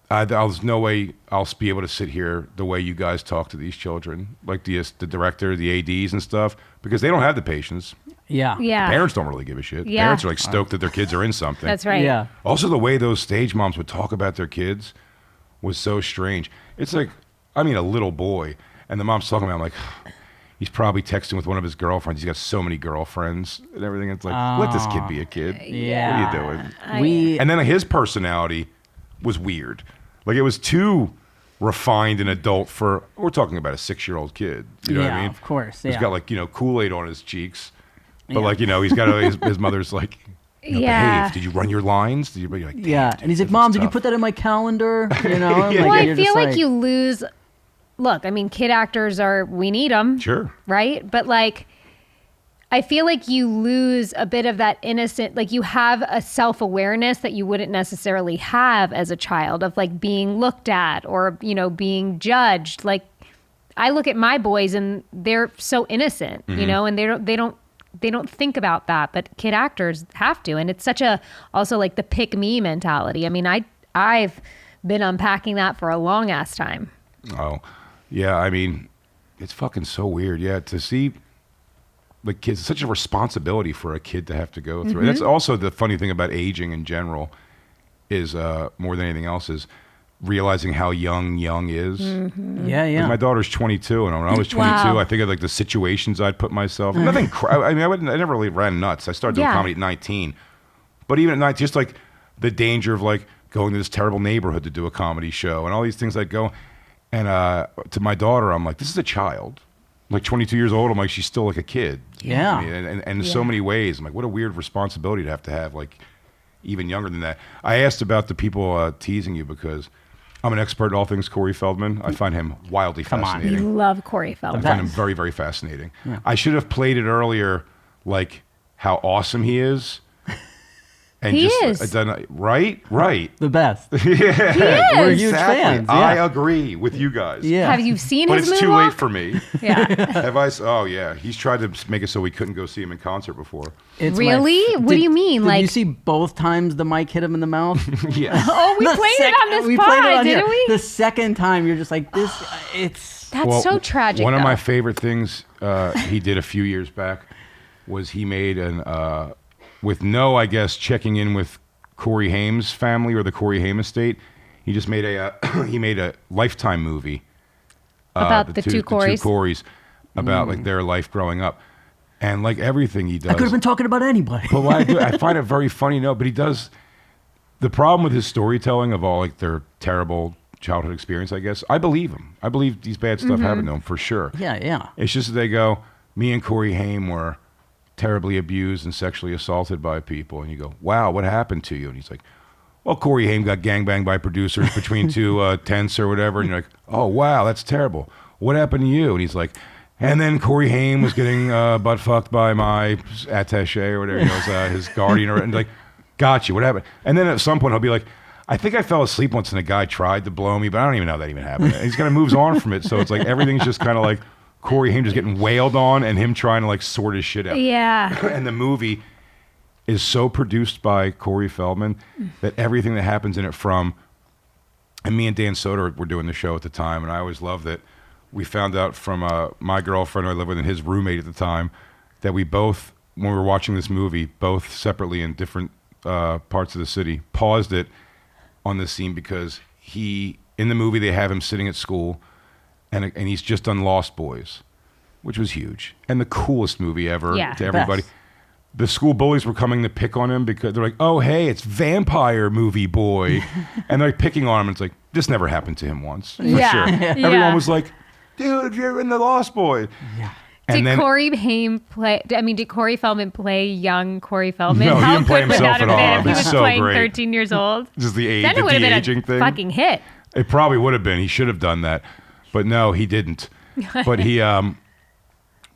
[SPEAKER 3] there's no way I'll be able to sit here the way you guys talk to these children, like the director, the ADs and stuff, because they don't have the patience.
[SPEAKER 2] Yeah.
[SPEAKER 1] Yeah.
[SPEAKER 3] Parents don't really give a shit.
[SPEAKER 1] Yeah.
[SPEAKER 3] Parents are like stoked that their kids are in something.
[SPEAKER 1] That's right.
[SPEAKER 2] Yeah.
[SPEAKER 3] Also, the way those stage moms would talk about their kids was so strange. It's like, I mean, a little boy, and the mom's talking about him like, he's probably texting with one of his girlfriends. He's got so many girlfriends and everything. It's like, let this kid be a kid.
[SPEAKER 2] Yeah.
[SPEAKER 3] What are you doing? And then his personality was weird. Like, it was too refined and adult for, we're talking about a 6-year-old kid. You know what I mean?
[SPEAKER 2] Of course.
[SPEAKER 3] He's
[SPEAKER 2] Yeah.
[SPEAKER 3] got like, Kool-Aid on his cheeks. But like, he's got his mother's like, behave. Did you run your lines? Did you like,
[SPEAKER 2] yeah. And he's like, Mom, did you put that in my calendar? You know?
[SPEAKER 3] Yeah.
[SPEAKER 1] Well,
[SPEAKER 2] Like,
[SPEAKER 1] I feel like you lose. Look, I mean, kid actors we need them.
[SPEAKER 3] Sure.
[SPEAKER 1] Right? But like, I feel like you lose a bit of that innocent, like you have a self-awareness that you wouldn't necessarily have as a child of like being looked at or, being judged. Like, I look at my boys and they're so innocent, and they don't think about that, but kid actors have to. And it's such also like the pick me mentality. I mean, I've been unpacking that for a long ass time.
[SPEAKER 3] Oh, yeah. I mean, it's fucking so weird. Yeah. To see like kids, it's such a responsibility for a kid to have to go through. That's also the funny thing about aging in general is more than anything else is realizing how young is.
[SPEAKER 2] Yeah, yeah.
[SPEAKER 3] Like my daughter's 22, and when I was 22,
[SPEAKER 1] Wow.
[SPEAKER 3] I think of like the situations I'd put myself. Nothing. I mean, I never really ran nuts. I started doing comedy at 19, but even at 19, just like the danger of like going to this terrible neighborhood to do a comedy show and all these things. I'd go, and to my daughter, I'm like, this is a child. Like 22 years old, I'm like, she's still like a kid.
[SPEAKER 2] Yeah.
[SPEAKER 3] I mean, and in so many ways, I'm like, what a weird responsibility to have like even younger than that. I asked about the people teasing you because I'm an expert in all things Corey Feldman. I find him wildly
[SPEAKER 1] You
[SPEAKER 3] fascinating.
[SPEAKER 1] love Corey
[SPEAKER 3] I
[SPEAKER 1] Feldman.
[SPEAKER 3] find him very, very fascinating. I should have played it earlier, like how awesome he is. And
[SPEAKER 1] He
[SPEAKER 3] just,
[SPEAKER 1] is.
[SPEAKER 3] Right.
[SPEAKER 2] The best.
[SPEAKER 3] Yeah.
[SPEAKER 1] He
[SPEAKER 2] We're
[SPEAKER 1] is.
[SPEAKER 2] huge
[SPEAKER 3] Exactly.
[SPEAKER 2] fans.
[SPEAKER 3] I
[SPEAKER 2] Yeah.
[SPEAKER 3] agree with you guys.
[SPEAKER 2] Yeah.
[SPEAKER 1] Have you seen
[SPEAKER 3] But
[SPEAKER 1] his
[SPEAKER 3] it's
[SPEAKER 1] moonwalk?
[SPEAKER 3] too late for me.
[SPEAKER 1] Yeah.
[SPEAKER 3] Have I? Oh yeah, he's tried to make it so we couldn't go see him in concert before.
[SPEAKER 2] It's
[SPEAKER 1] Really? What do you mean?
[SPEAKER 2] Did
[SPEAKER 1] Like-
[SPEAKER 2] you see both times the mic hit him in the mouth?
[SPEAKER 3] Yes.
[SPEAKER 1] Oh, we played it on this pod, didn't we?
[SPEAKER 2] The second time, you're just like, this, it's...
[SPEAKER 1] That's
[SPEAKER 3] Well,
[SPEAKER 1] so tragic.
[SPEAKER 3] One of
[SPEAKER 1] though.
[SPEAKER 3] my favorite things he did a few years back was he made with no, I guess, checking in with Corey Haim's family or the Corey Haim estate. He just made a Lifetime movie
[SPEAKER 1] about the two Coreys.
[SPEAKER 3] The two Coreys about like their life growing up, and like everything he does.
[SPEAKER 2] I could have been talking about anybody.
[SPEAKER 3] But I find it very funny. No, but he does. The problem with his storytelling of all like their terrible childhood experience, I guess, I believe him. I believe these bad stuff happened to him for sure.
[SPEAKER 2] Yeah.
[SPEAKER 3] It's just that they go, me and Corey Haim were terribly abused and sexually assaulted by people. And you go, wow, what happened to you? And he's like, well, Corey Haim got gangbanged by producers between two tents or whatever. And you're like, oh, wow, that's terrible. What happened to you? And he's like, and then Corey Haim was getting butt fucked by my attaché or whatever, his guardian. And like, got you, what happened? And then at some point he'll be like, I think I fell asleep once and a guy tried to blow me, but I don't even know that even happened. And he's kind of moves on from it. So it's like everything's just kind of like Corey Haim just getting wailed on and him trying to like sort his shit out.
[SPEAKER 1] Yeah.
[SPEAKER 3] And the movie is so produced by Corey Feldman that everything that happens in it and me and Dan Soder were doing the show at the time, and I always loved that we found out from my girlfriend who I lived with and his roommate at the time that we both, when we were watching this movie, both separately in different parts of the city, paused it on this scene because in the movie they have him sitting at school and he's just done Lost Boys, which was huge and the coolest movie ever to everybody.
[SPEAKER 2] Best.
[SPEAKER 3] The school bullies were coming to pick on him because they're like, oh, hey, it's vampire movie boy. And they're like picking on him. And it's like, this never happened to him once. For
[SPEAKER 1] Yeah.
[SPEAKER 3] sure.
[SPEAKER 1] Yeah.
[SPEAKER 3] Everyone was like, dude, you're in the Lost Boy.
[SPEAKER 2] Yeah.
[SPEAKER 3] And
[SPEAKER 1] Did Corey Feldman play young Corey Feldman?
[SPEAKER 3] No, he
[SPEAKER 1] How
[SPEAKER 3] didn't play
[SPEAKER 1] good would
[SPEAKER 3] himself
[SPEAKER 1] that have
[SPEAKER 3] at all.
[SPEAKER 1] been if he
[SPEAKER 3] It's
[SPEAKER 1] was
[SPEAKER 3] so
[SPEAKER 1] playing
[SPEAKER 3] great.
[SPEAKER 1] 13 years old?
[SPEAKER 3] Just the age,
[SPEAKER 1] Then it would have been
[SPEAKER 3] de-aging
[SPEAKER 1] a
[SPEAKER 3] thing.
[SPEAKER 1] fucking hit.
[SPEAKER 3] It probably would have been. He should have done that. But no, he didn't. But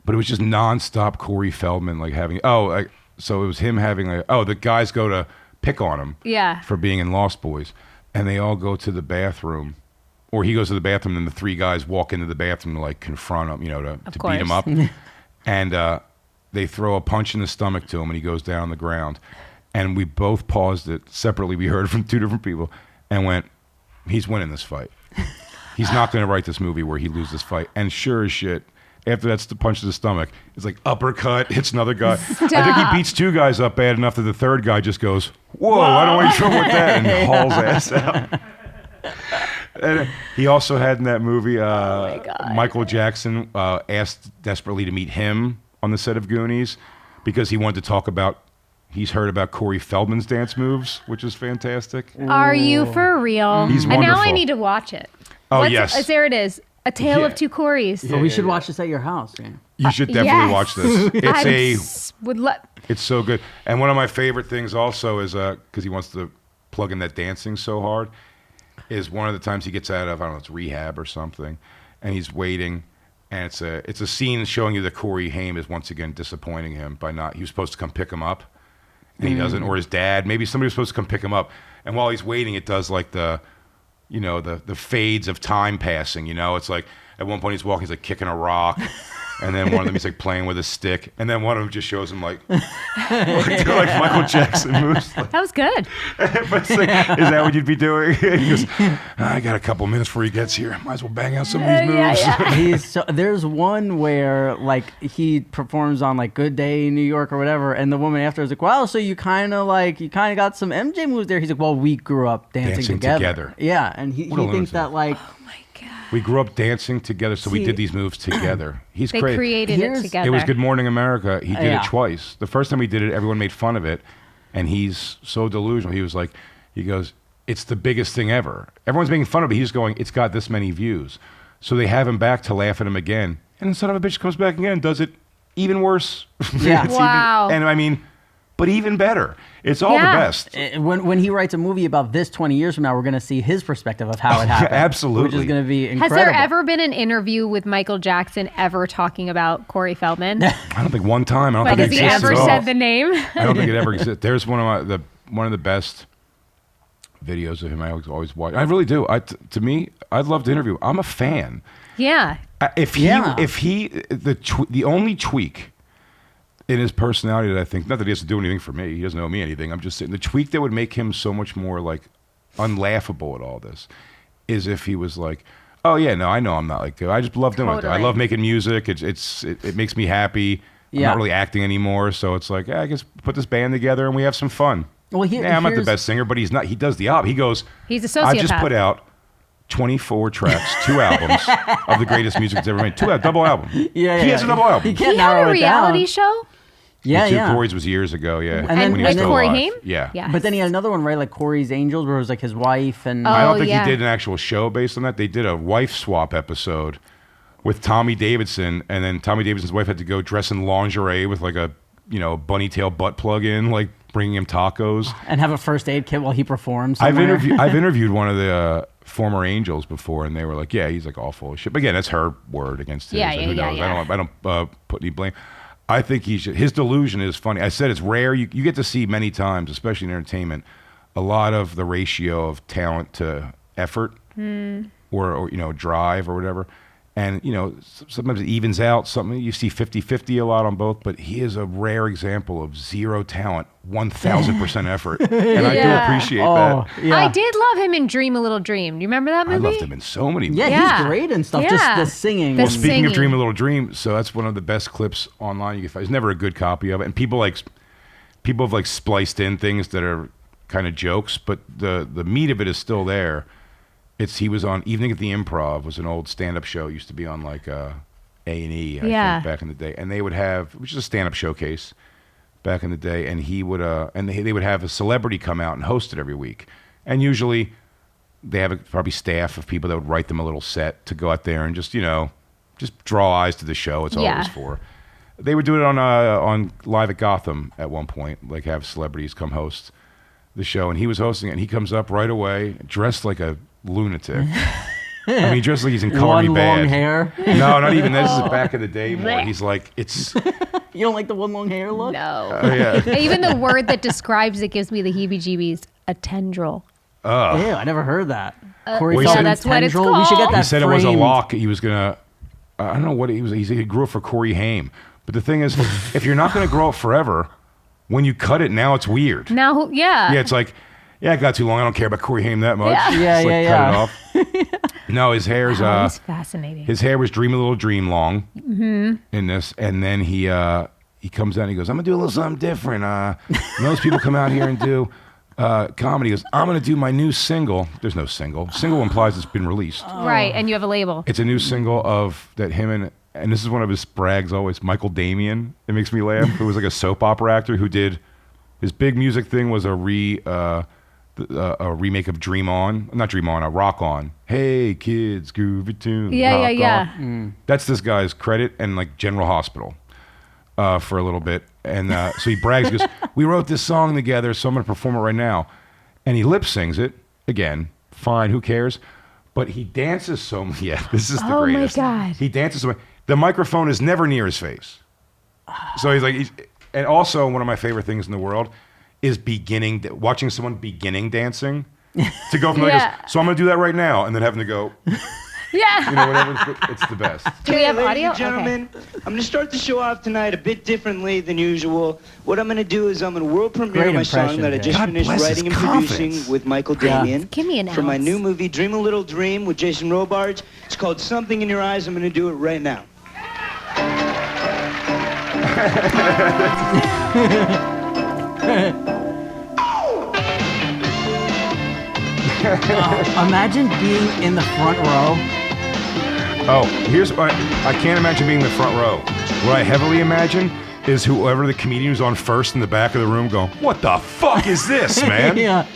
[SPEAKER 3] but it was just nonstop Corey Feldman like having, so it was him having the guys go to pick on him for being in Lost Boys. And they all go to the bathroom. Or he goes to the bathroom and the three guys walk into the bathroom to like confront him, to beat him up. And they throw a punch in the stomach to him and he goes down on the ground. And we both paused it separately. We heard from two different people and went, he's winning this fight. He's not going to write this movie where he loses this fight. And sure as shit, after that's the punch to the stomach, it's like uppercut, hits another guy.
[SPEAKER 1] Stop.
[SPEAKER 3] I think he beats 2 guys up bad enough that the third guy just goes, whoa. I don't want any trouble with that, and hauls ass out. And he also had in that movie, Michael Jackson asked desperately to meet him on the set of Goonies because he wanted to talk about, he's heard about Corey Feldman's dance moves, which is fantastic.
[SPEAKER 1] Are you for real?
[SPEAKER 3] He's
[SPEAKER 1] and now I
[SPEAKER 3] wonderful.
[SPEAKER 1] need to watch it.
[SPEAKER 3] Oh, yes.
[SPEAKER 1] There it is. A Tale of Two Corys.
[SPEAKER 2] we should watch this at your house. Yeah.
[SPEAKER 3] You should definitely watch this. It's so good. And one of my favorite things also is, because he wants to plug in that dancing so hard, is one of the times he gets out of, I don't know, it's rehab or something, and he's waiting, and it's a scene showing you that Corey Haim is once again disappointing him by not, he was supposed to come pick him up, and he doesn't, or his dad, maybe somebody was supposed to come pick him up, and while he's waiting, it does like the fades of time passing, it's like, at one point he's walking, he's like kicking a rock, and then one of them he's like playing with a stick, and then one of them just shows him like Michael Jackson moves.
[SPEAKER 1] That was good.
[SPEAKER 3] But it's like, is that what you'd be doing? He goes, I got a couple minutes before he gets here. Might as well bang out some of these moves.
[SPEAKER 2] There's one where like he performs on like Good Day in New York or whatever, and the woman after is like, "Wow, so you kind of got some MJ moves there." He's like, "Well, we grew up dancing together." Yeah, and he thinks that like.
[SPEAKER 3] We grew up dancing together, so we did these moves together. He's crazy.
[SPEAKER 1] They created it together.
[SPEAKER 3] It was Good Morning America. He did it twice. The first time he did it, everyone made fun of it, and he's so delusional. He was like, he goes, it's the biggest thing ever. Everyone's making fun of it. He's going, it's got this many views. So they have him back to laugh at him again, and then son of a bitch comes back again and does it even worse.
[SPEAKER 2] Yeah.
[SPEAKER 1] Wow.
[SPEAKER 3] And I mean, but even better. It's all the best.
[SPEAKER 2] When he writes a movie about this 20 years from now, we're going to see his perspective of how it happened.
[SPEAKER 3] Absolutely.
[SPEAKER 2] Which is going to be incredible.
[SPEAKER 1] Has there ever been an interview with Michael Jackson ever talking about Corey Feldman?
[SPEAKER 3] I don't think one time. I don't think
[SPEAKER 1] Has
[SPEAKER 3] it
[SPEAKER 1] he
[SPEAKER 3] exists
[SPEAKER 1] ever
[SPEAKER 3] at all.
[SPEAKER 1] said the name?
[SPEAKER 3] I don't think it ever exists. There's one of the best videos of him I always watch. I really do. To me, I'd love to interview. I'm a fan.
[SPEAKER 1] Yeah.
[SPEAKER 3] The only tweak in his personality that I think, not that he has to do anything for me, he doesn't owe me anything, I'm just saying, the tweak that would make him so much more like unlaughable at all this is if he was like, oh yeah, no, I know I'm not like, I just love doing it. I love making music. It makes me happy. I'm not really acting anymore, so it's like, I guess put this band together and we have some fun. Well, I'm not the best singer, but he's not. He does the op. He goes,
[SPEAKER 1] he's a sociopath.
[SPEAKER 3] I just put out 24 tracks, 2 albums of the greatest music that's ever made. Double album. He has a double album.
[SPEAKER 2] He can't
[SPEAKER 1] had
[SPEAKER 2] narrow
[SPEAKER 1] a reality
[SPEAKER 2] it down.
[SPEAKER 1] show?
[SPEAKER 2] Yeah,
[SPEAKER 3] the Two Corys was years ago, yeah.
[SPEAKER 1] And with Corey Haim?
[SPEAKER 3] Yeah.
[SPEAKER 1] Yes.
[SPEAKER 2] But then he had another one, right? Like Corey's Angels, where it was like his wife and...
[SPEAKER 3] I don't think he did an actual show based on that. They did a wife swap episode with Tommy Davidson, and then Tommy Davidson's wife had to go dress in lingerie with like a, bunny tail butt plug in, like bringing him tacos.
[SPEAKER 2] And have a first aid kit while he performs
[SPEAKER 3] I've
[SPEAKER 2] somewhere.
[SPEAKER 3] interviewed one of the former Angels before, and they were like, yeah, he's like all full of shit. But again, that's her word against his. Who knows? I don't put any blame. I think his delusion is funny. I said it's rare. You get to see many times, especially in entertainment, a lot of the ratio of talent to effort or drive or whatever. And, sometimes it evens out. Something you see 50-50 a lot on both, but he is a rare example of zero talent, 1,000% effort. And I do appreciate that.
[SPEAKER 1] Yeah. I did love him in Dream a Little Dream. Do you remember that movie?
[SPEAKER 3] I loved him in so many movies.
[SPEAKER 2] Yeah, he's great and stuff. Just the singing.
[SPEAKER 3] Well, speaking of Dream a Little Dream, so that's one of the best clips online you can find. There's never a good copy of it. And people have spliced in things that are kind of jokes, but the meat of it is still there. He was on Evening at the Improv, was an old stand-up show. It used to be on like A&E, I think, back in the day. And they would have, which is a stand-up showcase back in the day, and he would, they would have a celebrity come out and host it every week. And usually they have probably staff of people that would write them a little set to go out there and just draw eyes to the show. It's all it was for. They would do it on Live at Gotham at one point, like have celebrities come host the show, and he was hosting it, and he comes up right away dressed like a lunatic. I mean, dressed like he's in Color Me Bad.
[SPEAKER 2] Long hair?
[SPEAKER 3] No, not even this. This is back in the day more. He's like, it's...
[SPEAKER 2] You don't like the one long hair look?
[SPEAKER 1] No. Even the word that describes it gives me the heebie-jeebies. A tendril.
[SPEAKER 2] Ew, I never heard that. Corey
[SPEAKER 1] Feldman, that's
[SPEAKER 2] tendril.
[SPEAKER 1] what it's called.
[SPEAKER 2] We should get that
[SPEAKER 3] He said
[SPEAKER 2] framed.
[SPEAKER 3] it was a lock. He was going to... I don't know what he was... He grew up for Corey Haim. But the thing is, if you're not going to grow up forever, when you cut it, now it's weird.
[SPEAKER 1] Now,
[SPEAKER 3] Yeah, it's like... Yeah, it got too long. I don't care about Corey Haim that much.
[SPEAKER 1] Yeah.
[SPEAKER 3] Just, cut it off. No, his hair's
[SPEAKER 1] That's fascinating.
[SPEAKER 3] his hair was Dream a Little Dream long in this, and then he comes out and he goes, I'm gonna do a little something different. Most people come out here and do comedy. He goes, I'm gonna do my new single. There's no single. Single implies it's been released.
[SPEAKER 1] Right, and you have a label.
[SPEAKER 3] It's a new single of that him and this is one of his brags always, Michael Damian. It makes me laugh. Who was like a soap opera actor who did his big music thing was a remake of Dream On. Not Dream On, Rock On. Hey kids, groovy tune.
[SPEAKER 1] Yeah.
[SPEAKER 3] That's this guy's credit, and like General Hospital for a little bit. And so he brags, he goes, we wrote this song together, so I'm going to perform it right now. And he lip sings it. Again, fine, who cares? But he dances so much. Yeah, this is the greatest.
[SPEAKER 1] Oh my God.
[SPEAKER 3] He dances so much. The microphone is never near his face. So he's like, and also one of my favorite things in the world is watching someone beginning dancing. To go from so I'm going to do that right now, and then having to go,
[SPEAKER 1] Yeah.
[SPEAKER 3] whatever. It's the best.
[SPEAKER 1] Do we have
[SPEAKER 4] ladies
[SPEAKER 1] audio?
[SPEAKER 4] and gentlemen, I'm going to start the show off tonight a bit differently than usual. What I'm going to do is I'm going to world premiere
[SPEAKER 2] Great
[SPEAKER 4] my song
[SPEAKER 2] impression,
[SPEAKER 4] that I just
[SPEAKER 3] God
[SPEAKER 4] finished
[SPEAKER 3] bless his
[SPEAKER 4] writing and
[SPEAKER 3] confidence.
[SPEAKER 4] producing with Michael Damian.
[SPEAKER 1] Give me an
[SPEAKER 4] For my
[SPEAKER 1] ounce.
[SPEAKER 4] new movie, Dream a Little Dream, with Jason Robards. It's called Something in Your Eyes. I'm going to do it right now.
[SPEAKER 2] Imagine being in the front row.
[SPEAKER 3] Oh, here's what I can't imagine being in the front row. What I heavily imagine is whoever the comedian who's on first in the back of the room going, what the fuck is this, man?
[SPEAKER 2] Yeah.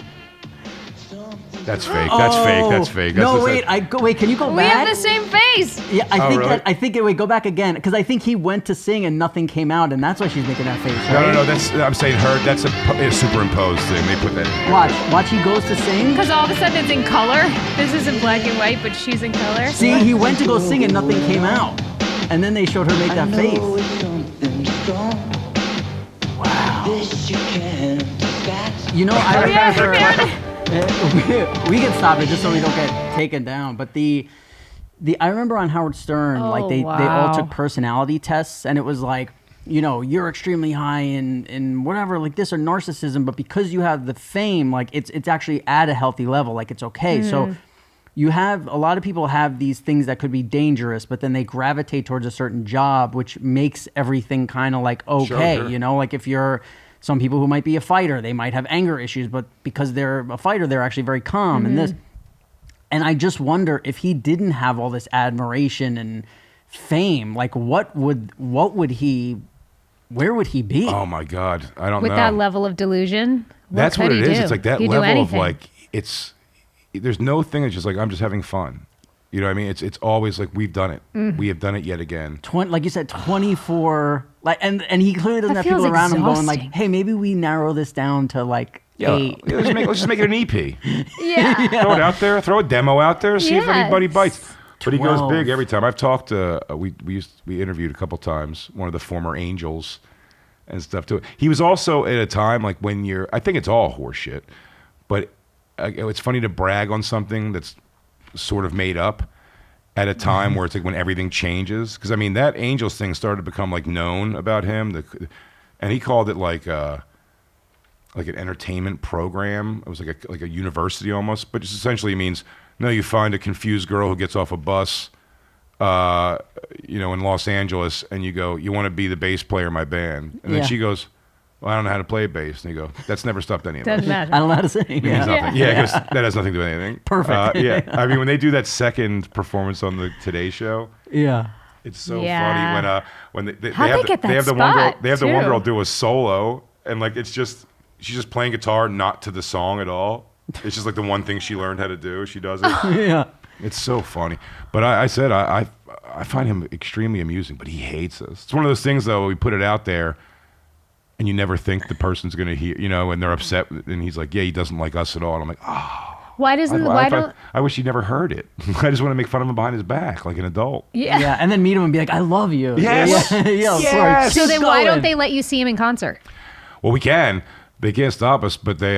[SPEAKER 3] That's fake. That's fake. That's fake. That's
[SPEAKER 2] No,
[SPEAKER 3] just
[SPEAKER 2] wait. Can you go
[SPEAKER 1] We
[SPEAKER 2] back?
[SPEAKER 1] have the same face.
[SPEAKER 2] Yeah, I think.
[SPEAKER 3] Really?
[SPEAKER 2] Wait, go back again, because I think he went to sing and nothing came out, and that's why she's making that face. Right?
[SPEAKER 3] No. I'm saying her. That's a superimposed thing. They put that in.
[SPEAKER 2] Watch. He goes to sing.
[SPEAKER 1] Because all of a sudden it's in color. This is in black and white, but she's in color.
[SPEAKER 2] See, he went to go sing and nothing came out, and then they showed her make that face. You know, I remember. We can stop it just so we don't get taken down. But I remember on Howard Stern, like they all took personality tests, and it was like, you know, you're extremely high in whatever, like this or narcissism, but because you have the fame, like it's actually at a healthy level, like it's okay. So you have a lot of people have these things that could be dangerous, but then they gravitate towards a certain job, which makes everything kind of like okay,
[SPEAKER 3] Sure.
[SPEAKER 2] you know, like if you're some people who might be a fighter, they might have anger issues, but because they're a fighter, they're actually very calm and this. And I just wonder if he didn't have all this admiration and fame, like where would he be?
[SPEAKER 3] Oh my God, I don't
[SPEAKER 1] With
[SPEAKER 3] know.
[SPEAKER 1] that level of delusion.
[SPEAKER 3] That's what
[SPEAKER 1] could
[SPEAKER 3] it
[SPEAKER 1] he
[SPEAKER 3] is.
[SPEAKER 1] do?
[SPEAKER 3] It's like that
[SPEAKER 1] He'd do
[SPEAKER 3] level of
[SPEAKER 1] anything.
[SPEAKER 3] like there's no thing that's just like I'm just having fun. You know what I mean? It's always like we've done it. We have done it yet again.
[SPEAKER 2] Like you said, 24. Like and he clearly doesn't
[SPEAKER 1] That
[SPEAKER 2] have people
[SPEAKER 1] feels
[SPEAKER 2] around him going like,
[SPEAKER 1] exhausting.
[SPEAKER 2] hey, maybe we narrow this down to like 8.
[SPEAKER 3] Let's just make it an EP.
[SPEAKER 1] Yeah.
[SPEAKER 3] Throw it out there. Throw a demo out there. See if
[SPEAKER 1] Yes.
[SPEAKER 3] anybody bites. But he goes
[SPEAKER 2] 12.
[SPEAKER 3] big every time. I've talked to we interviewed a couple times one of the former Angels and stuff too. He was also at a time like when I think it's all horseshit, but it's funny to brag on something that's sort of made up at a time where it's like when everything changes. Because I mean that Angels thing started to become like known about him, and he called it like an entertainment program. It was like a university almost, but just essentially means you find a confused girl who gets off a bus, in Los Angeles, and you go, you want to be the bass player in my band, and then she goes, well, I don't know how to play bass, and you go, that's never stopped any of us.
[SPEAKER 1] Doesn't matter.
[SPEAKER 2] I don't know how to sing.
[SPEAKER 3] It means
[SPEAKER 2] Yeah.
[SPEAKER 3] nothing. Yeah, that has nothing to do with anything.
[SPEAKER 2] Perfect.
[SPEAKER 3] Yeah, I mean when they do that second performance on the Today Show.
[SPEAKER 2] Yeah.
[SPEAKER 3] It's so
[SPEAKER 1] Yeah.
[SPEAKER 3] funny when they
[SPEAKER 1] How'd
[SPEAKER 3] have
[SPEAKER 1] they get that
[SPEAKER 3] they have the one girl
[SPEAKER 1] spot,
[SPEAKER 3] they have the one
[SPEAKER 1] too?
[SPEAKER 3] girl do a solo, and like she's just playing guitar not to the song at all. It's just like the one thing she learned how to do. She does it.
[SPEAKER 2] Yeah.
[SPEAKER 3] It's so funny. But I said I find him extremely amusing, but he hates us. It's one of those things though, we put it out there and you never think the person's gonna hear, and they're upset, and he's like, yeah, he doesn't like us at all. And I'm like, oh.
[SPEAKER 1] Why don't?
[SPEAKER 3] I wish he never heard it. I just want to make fun of him behind his back like an adult.
[SPEAKER 1] Yeah.
[SPEAKER 2] Yeah, and then meet him and be like, I love you.
[SPEAKER 3] Yes.
[SPEAKER 2] Yeah, of
[SPEAKER 3] Yes.
[SPEAKER 2] course.
[SPEAKER 1] So
[SPEAKER 2] Keep
[SPEAKER 1] then why
[SPEAKER 2] going.
[SPEAKER 1] don't they let you see him in concert?
[SPEAKER 3] Well, we can. They can't stop us, but they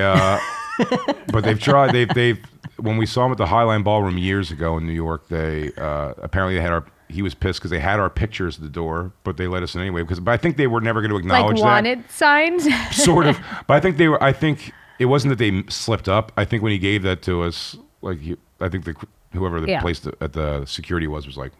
[SPEAKER 3] but they've tried. They've when we saw him at the Highline Ballroom years ago in New York, they apparently they had he was pissed because they had our pictures at the door, but they let us in anyway. But I think they were never going to
[SPEAKER 1] Like
[SPEAKER 3] acknowledge
[SPEAKER 1] wanted signs?
[SPEAKER 3] that. Sort of. But I think it wasn't that they slipped up. I think when he gave that to us, like I think whoever the place at the security was like,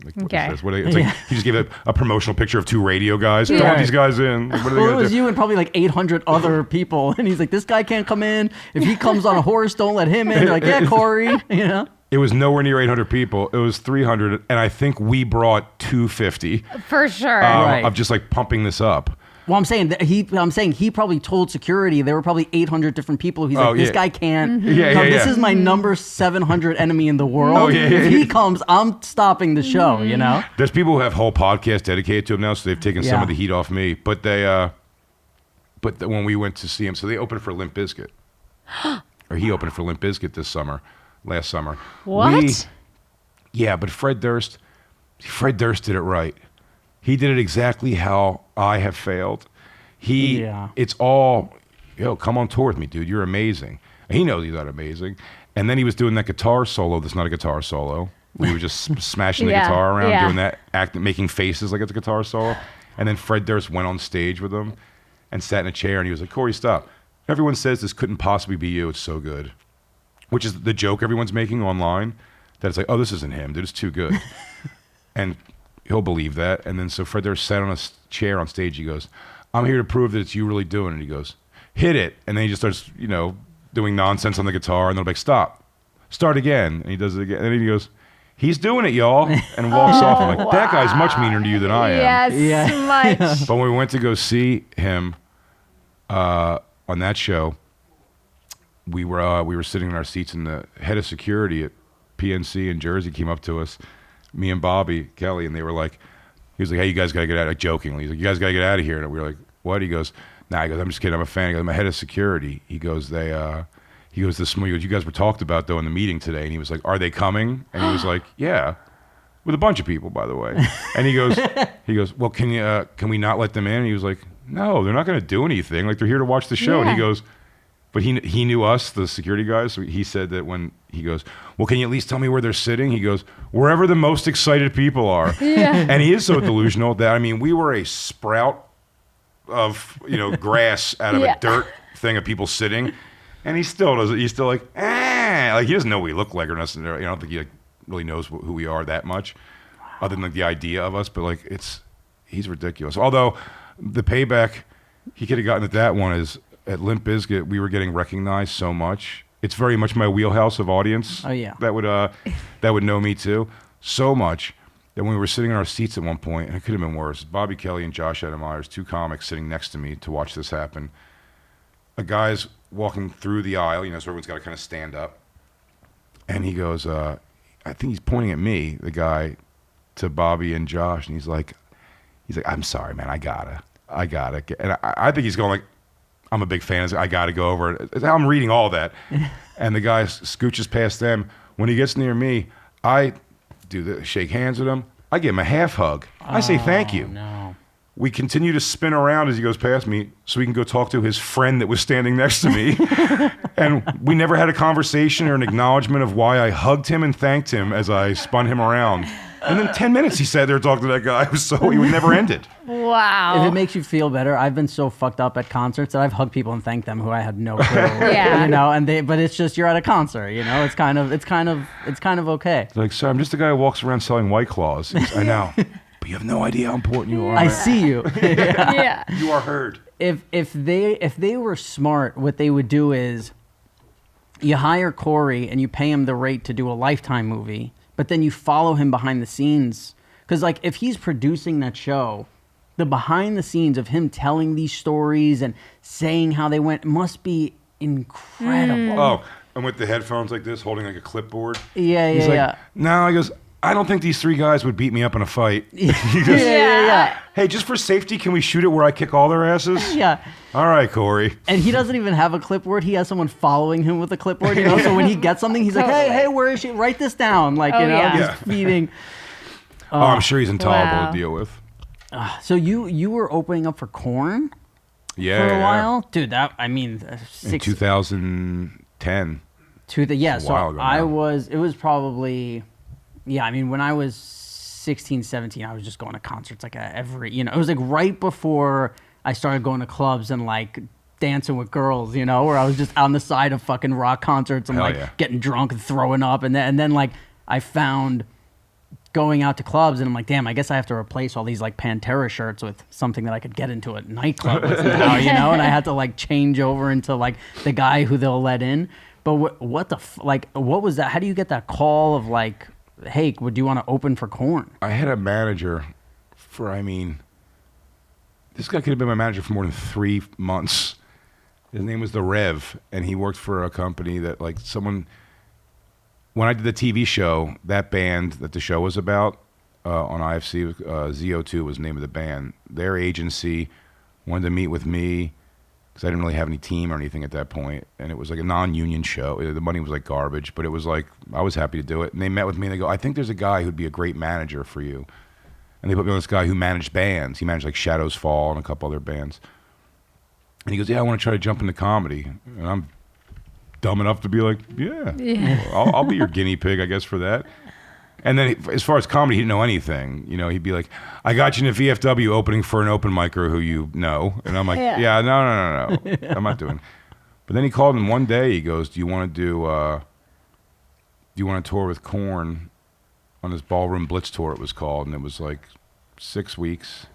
[SPEAKER 3] what is this? It's like he just gave a promotional picture of 2 radio guys. Don't want these guys in. Like, what are they
[SPEAKER 2] it was
[SPEAKER 3] do?
[SPEAKER 2] you and probably like 800 other people, and he's like, "This guy can't come in. If he comes on a horse, don't let him in." They're like, "Yeah, Corey," you know.
[SPEAKER 3] It was nowhere near 800 people. It was 300, and I think we brought 250.
[SPEAKER 1] For sure.
[SPEAKER 3] Of just like pumping this up.
[SPEAKER 2] Well, I'm saying he probably told security there were probably 800 different people. He's like, this guy can't.
[SPEAKER 1] Mm-hmm.
[SPEAKER 2] Come. This is my number 700 enemy in the world.
[SPEAKER 3] Oh, yeah,
[SPEAKER 2] if he comes, I'm stopping the show. You know.
[SPEAKER 3] There's people who have whole podcasts dedicated to him now, so they've taken some of the heat off me. But when we went to see him, so they opened for Limp Bizkit, or he opened for Limp Bizkit last summer.
[SPEAKER 1] What?
[SPEAKER 3] But Fred Durst did it right. He did it exactly how I have failed. It's all, come on tour with me, dude. You're amazing. And he knows he's not amazing. And then he was doing that guitar solo that's not a guitar solo. We were just smashing the guitar around, doing that, making faces like it's a guitar solo. And then Fred Durst went on stage with him and sat in a chair, and he was like, "Corey, stop. Everyone says this couldn't possibly be you. It's so good." Which is the joke everyone's making online, that it's like, "Oh, this isn't him, dude. It's too good." And he'll believe that. And then so Fred Durst sat on a chair on stage. He goes, "I'm here to prove that it's you really doing it." He goes, "Hit it." And then he just starts, doing nonsense on the guitar. And they're like, "Stop. Start again." And he does it again. And then he goes, "He's doing it, y'all." And walks off. I'm like, that guy's much meaner to you than I am.
[SPEAKER 1] Yes, much.
[SPEAKER 3] But when we went to go see him on that show, we were sitting in our seats, and the head of security at PNC in Jersey came up to us, me and Bobby Kelly, and they were like, he was like, "Hey, you guys gotta get out," like jokingly. He's like, "You guys gotta get out of here." And we were like, "What?" He goes, "Nah," he goes, "I'm just kidding. I'm a fan." He goes, "I'm a head of security." He goes, "This morning, you guys were talked about though in the meeting today." And he was like, "Are they coming?" And he was like, "Yeah, with a bunch of people, by the way." And he goes, "Well, can we not let them in?" And he was like, "No, they're not gonna do anything. Like, they're here to watch the show." And he goes, but he knew us, the security guys, so he said that when he goes, "Well, can you at least tell me where they're sitting?" He goes, "Wherever the most excited people are." And he is so delusional that, we were a sprout of, grass out of a dirt thing of people sitting, and he still does it. He's still like, like he doesn't know what we look like or nothing. I don't think he really knows who we are that much, other than like the idea of us. But like, he's ridiculous. Although the payback he could have gotten at that one is, at Limp Bizkit, we were getting recognized so much. It's very much my wheelhouse of audience.
[SPEAKER 2] Oh yeah,
[SPEAKER 3] that would know me too, so much that when we were sitting in our seats at one point, and it could have been worse. Bobby Kelly and Josh Adam Myers, 2 comics sitting next to me to watch this happen. A guy's walking through the aisle, so everyone's got to kind of stand up, and he goes, I think he's pointing at me, the guy, to Bobby and Josh, and he's like, "I'm sorry, man, I gotta. And I think he's going like, I'm a big fan. I got to go over it. I'm reading all that. And the guy scooches past them. When he gets near me, I shake hands with him. I give him a half hug. I say thank you.
[SPEAKER 2] No.
[SPEAKER 3] We continue to spin around as he goes past me so we can go talk to his friend that was standing next to me. And we never had a conversation or an acknowledgement of why I hugged him and thanked him as I spun him around. And then 10 minutes he sat there talking to that guy. He would never end it.
[SPEAKER 1] Wow.
[SPEAKER 2] If it makes you feel better, I've been so fucked up at concerts that I've hugged people and thanked them who I had no clue. But it's just, you're at a concert, it's kind of okay.
[SPEAKER 3] Like, "Sir, I'm just the guy who walks around selling White Claws." He goes, "I know, but you have no idea how important you are."
[SPEAKER 2] I see you.
[SPEAKER 1] Yeah.
[SPEAKER 3] You are heard.
[SPEAKER 2] If they were smart, what they would do is, you hire Corey and you pay him the rate to do a Lifetime movie, but then you follow him behind the scenes. Because, like, if he's producing that show, the behind the scenes of him telling these stories and saying how they went must be incredible.
[SPEAKER 3] Oh, and with the headphones like this, holding like a clipboard.
[SPEAKER 2] Yeah.
[SPEAKER 3] He's like, "No," he goes, "I don't think these 3 guys would beat me up in a fight." He goes,
[SPEAKER 2] Yeah.
[SPEAKER 3] "Hey, just for safety, can we shoot it where I kick all their asses?"
[SPEAKER 2] Yeah.
[SPEAKER 3] "All right, Corey."
[SPEAKER 2] And he doesn't even have a clipboard. He has someone following him with a clipboard, So when he gets something, he's like, hey, where is she? Write this down. Like, just feeding.
[SPEAKER 3] I'm sure he's intolerable to deal with.
[SPEAKER 2] So you were opening up for Korn for a while? Dude,
[SPEAKER 3] in 2010.
[SPEAKER 2] It was probably, when I was 16, 17, I was just going to concerts like every, it was like right before I started going to clubs and like dancing with girls, you know, where I was just on the side of fucking rock concerts and
[SPEAKER 3] Hell
[SPEAKER 2] like
[SPEAKER 3] yeah.
[SPEAKER 2] getting drunk and throwing up. And then like I found going out to clubs and I'm like, damn, I guess I have to replace all these like Pantera shirts with something that I could get into a nightclub with now, you know? And I had to like change over into like the guy who they'll let in. But what was that? How do you get that call of like, hey, would you want to open for Korn?
[SPEAKER 3] I had a manager for, this guy could have been my manager for more than 3 months. His name was The Rev, and he worked for a company that like when I did the TV show, that band that the show was about on IFC, ZO2 was the name of the band. Their agency wanted to meet with me because I didn't really have any team or anything at that point, and it was like a non-union show. The money was like garbage, but it was like I was happy to do it. And they met with me and they go, I think there's a guy who'd be a great manager for you. And they put me on this guy who managed bands. He managed like Shadows Fall and a couple other bands. And he goes, yeah, I want to try to jump into comedy. And I'm dumb enough to be like, yeah. Well, I'll be your guinea pig, I guess, for that. And then as far as comedy, he didn't know anything. You know, he'd be like, I got you in a VFW opening for an open micer who you know. And I'm like, yeah, no. I'm not doing it. But then he called and one day he goes, do you want to tour with Korn on this Ballroom Blitz tour, it was called. And it was like 6 weeks.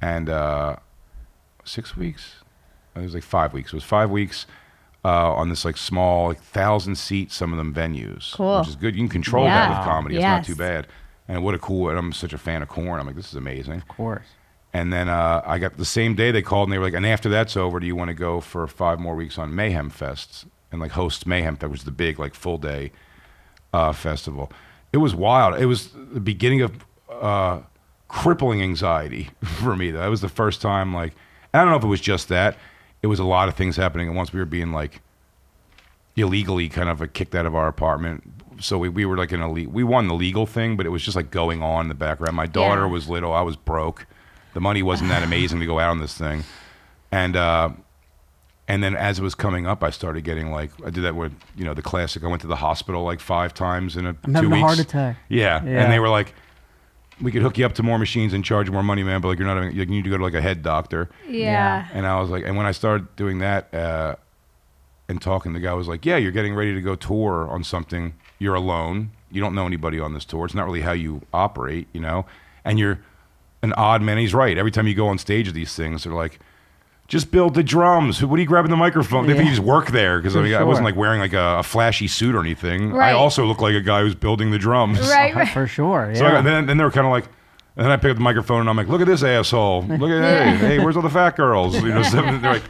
[SPEAKER 3] And 6 weeks? It was like 5 weeks. It was 5 weeks. On this like small, like 1,000-seat, some of them venues,
[SPEAKER 1] cool.
[SPEAKER 3] which is good. You can control that with comedy.
[SPEAKER 1] Yes.
[SPEAKER 3] It's not too bad. And what a cool! And I'm such a fan of Korn. I'm like, this is amazing.
[SPEAKER 2] Of course.
[SPEAKER 3] And then I got the same day they called and they were like, and after that's over, do you want to go for 5 more weeks on Mayhem Fest and like host Mayhem? That was the big like full day festival. It was wild. It was the beginning of crippling anxiety for me. That was the first time. Like, I don't know if it was just that. It was a lot of things happening, and once we were being like illegally kind of kicked out of our apartment, so we were like we won the legal thing, but it was just like going on in the background. My daughter was little, I was broke, the money wasn't that amazing to go out on this thing, and then as it was coming up, I started getting like I did that with the classic. I went to the hospital like 5 times in 2 weeks.
[SPEAKER 2] I'm having a heart attack.
[SPEAKER 3] Yeah, and they were like, we could hook you up to more machines and charge you more money, man, but like you need to go to like a head doctor.
[SPEAKER 1] Yeah.
[SPEAKER 3] And I was like, and when I started doing that and talking, the guy was like, yeah, you're getting ready to go tour on something. You're alone. You don't know anybody on this tour. It's not really how you operate, and you're an odd man. He's right. Every time you go on stage of these things, they're like, just build the drums. What are you grabbing the microphone? They think you just work there because I wasn't like wearing like a flashy suit or anything.
[SPEAKER 1] Right.
[SPEAKER 3] I also look like a guy who's building the drums.
[SPEAKER 1] Right.
[SPEAKER 2] For sure. Yeah.
[SPEAKER 3] So then they were kind of like, and then I pick up the microphone and I'm like, look at this asshole. Look at hey, where's all the fat girls? So they're like,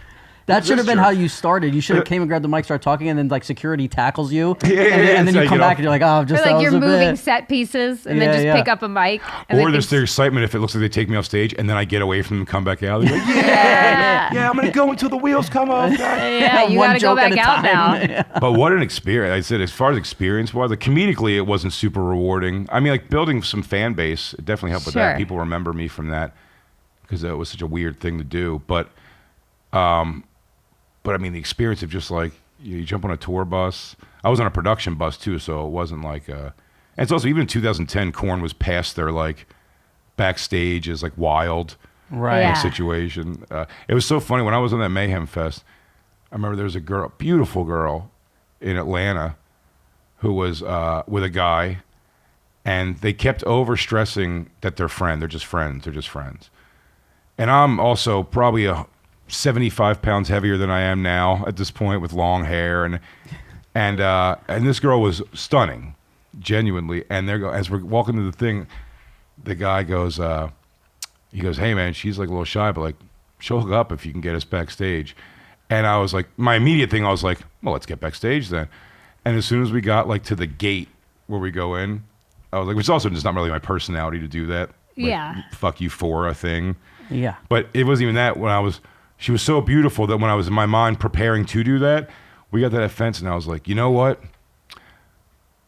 [SPEAKER 2] that should have been how you started. You should have came and grabbed the mic, start talking, and then like security tackles you.
[SPEAKER 3] And
[SPEAKER 2] then you come back and you're like, oh, just
[SPEAKER 1] or like you're
[SPEAKER 2] that was a
[SPEAKER 1] moving
[SPEAKER 2] bit.
[SPEAKER 1] set pieces and then just pick up a mic. And
[SPEAKER 3] or there's their excitement if it looks like they take me off stage and then I get away from them and come back out. They're like, yeah, I'm going to go until the wheels come off.
[SPEAKER 1] Yeah, you got to go back out now.
[SPEAKER 3] But what an experience. I said, as far as experience was, like comedically, it wasn't super rewarding. I mean, like building some fan base, it definitely helped with that. People remember me from that because it was such a weird thing to do. But I mean, the experience of just like, you jump on a tour bus. I was on a production bus too, so it wasn't like, and it's also, even in 2010, Korn was past their like backstage as like wild situation. It was so funny when I was on that Mayhem Fest. I remember there was a girl, beautiful girl in Atlanta who was with a guy, and they kept over stressing that they're just friends. And I'm also probably 75 pounds heavier than I am now at this point with long hair, and this girl was stunning, genuinely. And as we're walking to the thing, the guy goes, he goes, hey man, she's like a little shy, but like she'll hook up if you can get us backstage. And I was like, my immediate thing, I was like, well, let's get backstage then. And as soon as we got like to the gate where we go in, I was like, which is also just not really my personality to do that. Like, fuck you for a thing.
[SPEAKER 2] Yeah.
[SPEAKER 3] But it wasn't even that. She was so beautiful that when I was in my mind preparing to do that, we got that fence and I was like, you know what?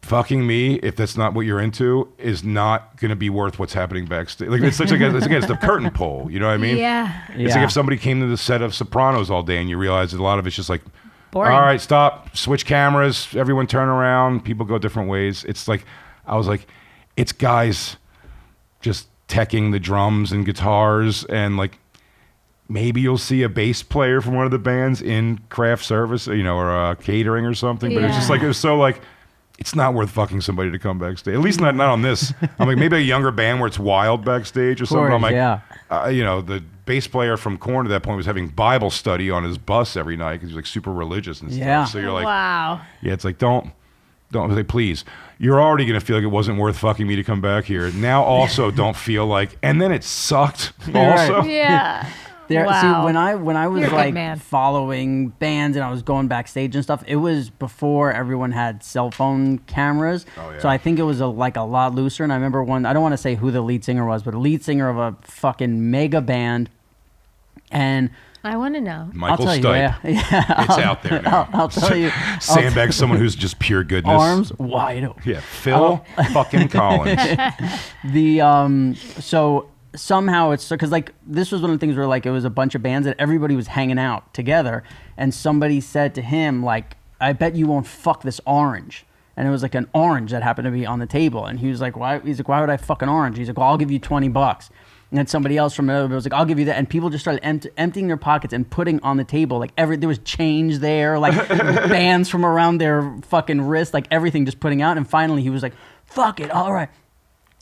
[SPEAKER 3] Fucking me, if that's not what you're into, is not going to be worth what's happening backstage. Like it's such like it's against the curtain pole. You know what I mean?
[SPEAKER 1] Yeah.
[SPEAKER 3] It's like if somebody came to the set of Sopranos all day and you realize that a lot of it's just like,
[SPEAKER 1] boring.
[SPEAKER 3] All right, stop, switch cameras, everyone turn around, people go different ways. It's like, I was like, it's guys just teching the drums and guitars and like maybe you'll see a bass player from one of the bands in craft service, or catering or something. But it's just like, it was so like, it's not worth fucking somebody to come backstage. At least not on this. I'm like, maybe a younger band where it's wild backstage or something. I'm like, the bass player from Korn at that point was having Bible study on his bus every night because he's like super religious and stuff. So you're like,
[SPEAKER 1] wow.
[SPEAKER 3] Yeah, it's like, don't say, please. You're already going to feel like it wasn't worth fucking me to come back here. Now also don't feel like, and then it sucked also.
[SPEAKER 1] Yeah.
[SPEAKER 2] See, when I was
[SPEAKER 1] You're
[SPEAKER 2] like following bands and I was going backstage and stuff, it was before everyone had cell phone cameras. Oh, yeah. So I think it was a lot looser. And I remember I don't want to say who the lead singer was, but a lead singer of a fucking mega band. And
[SPEAKER 1] I want to know.
[SPEAKER 3] Michael Stipe. It's out there now.
[SPEAKER 2] I'll tell you.
[SPEAKER 3] Sandbag someone who's just pure goodness.
[SPEAKER 2] Arms wide open.
[SPEAKER 3] Yeah, Phil fucking Collins.
[SPEAKER 2] So somehow it's because like this was one of the things where like it was a bunch of bands that everybody was hanging out together, and somebody said to him like, I bet you won't fuck this orange. And it was like an orange that happened to be on the table, and he was like, why would I fuck an orange? He's like, well, I'll give you $20. And then somebody else from another was like, I'll give you that. And people just started emptying their pockets and putting on the table like there was change there, like bands from around their fucking wrist, like everything just putting out. And finally he was like, fuck it, all right.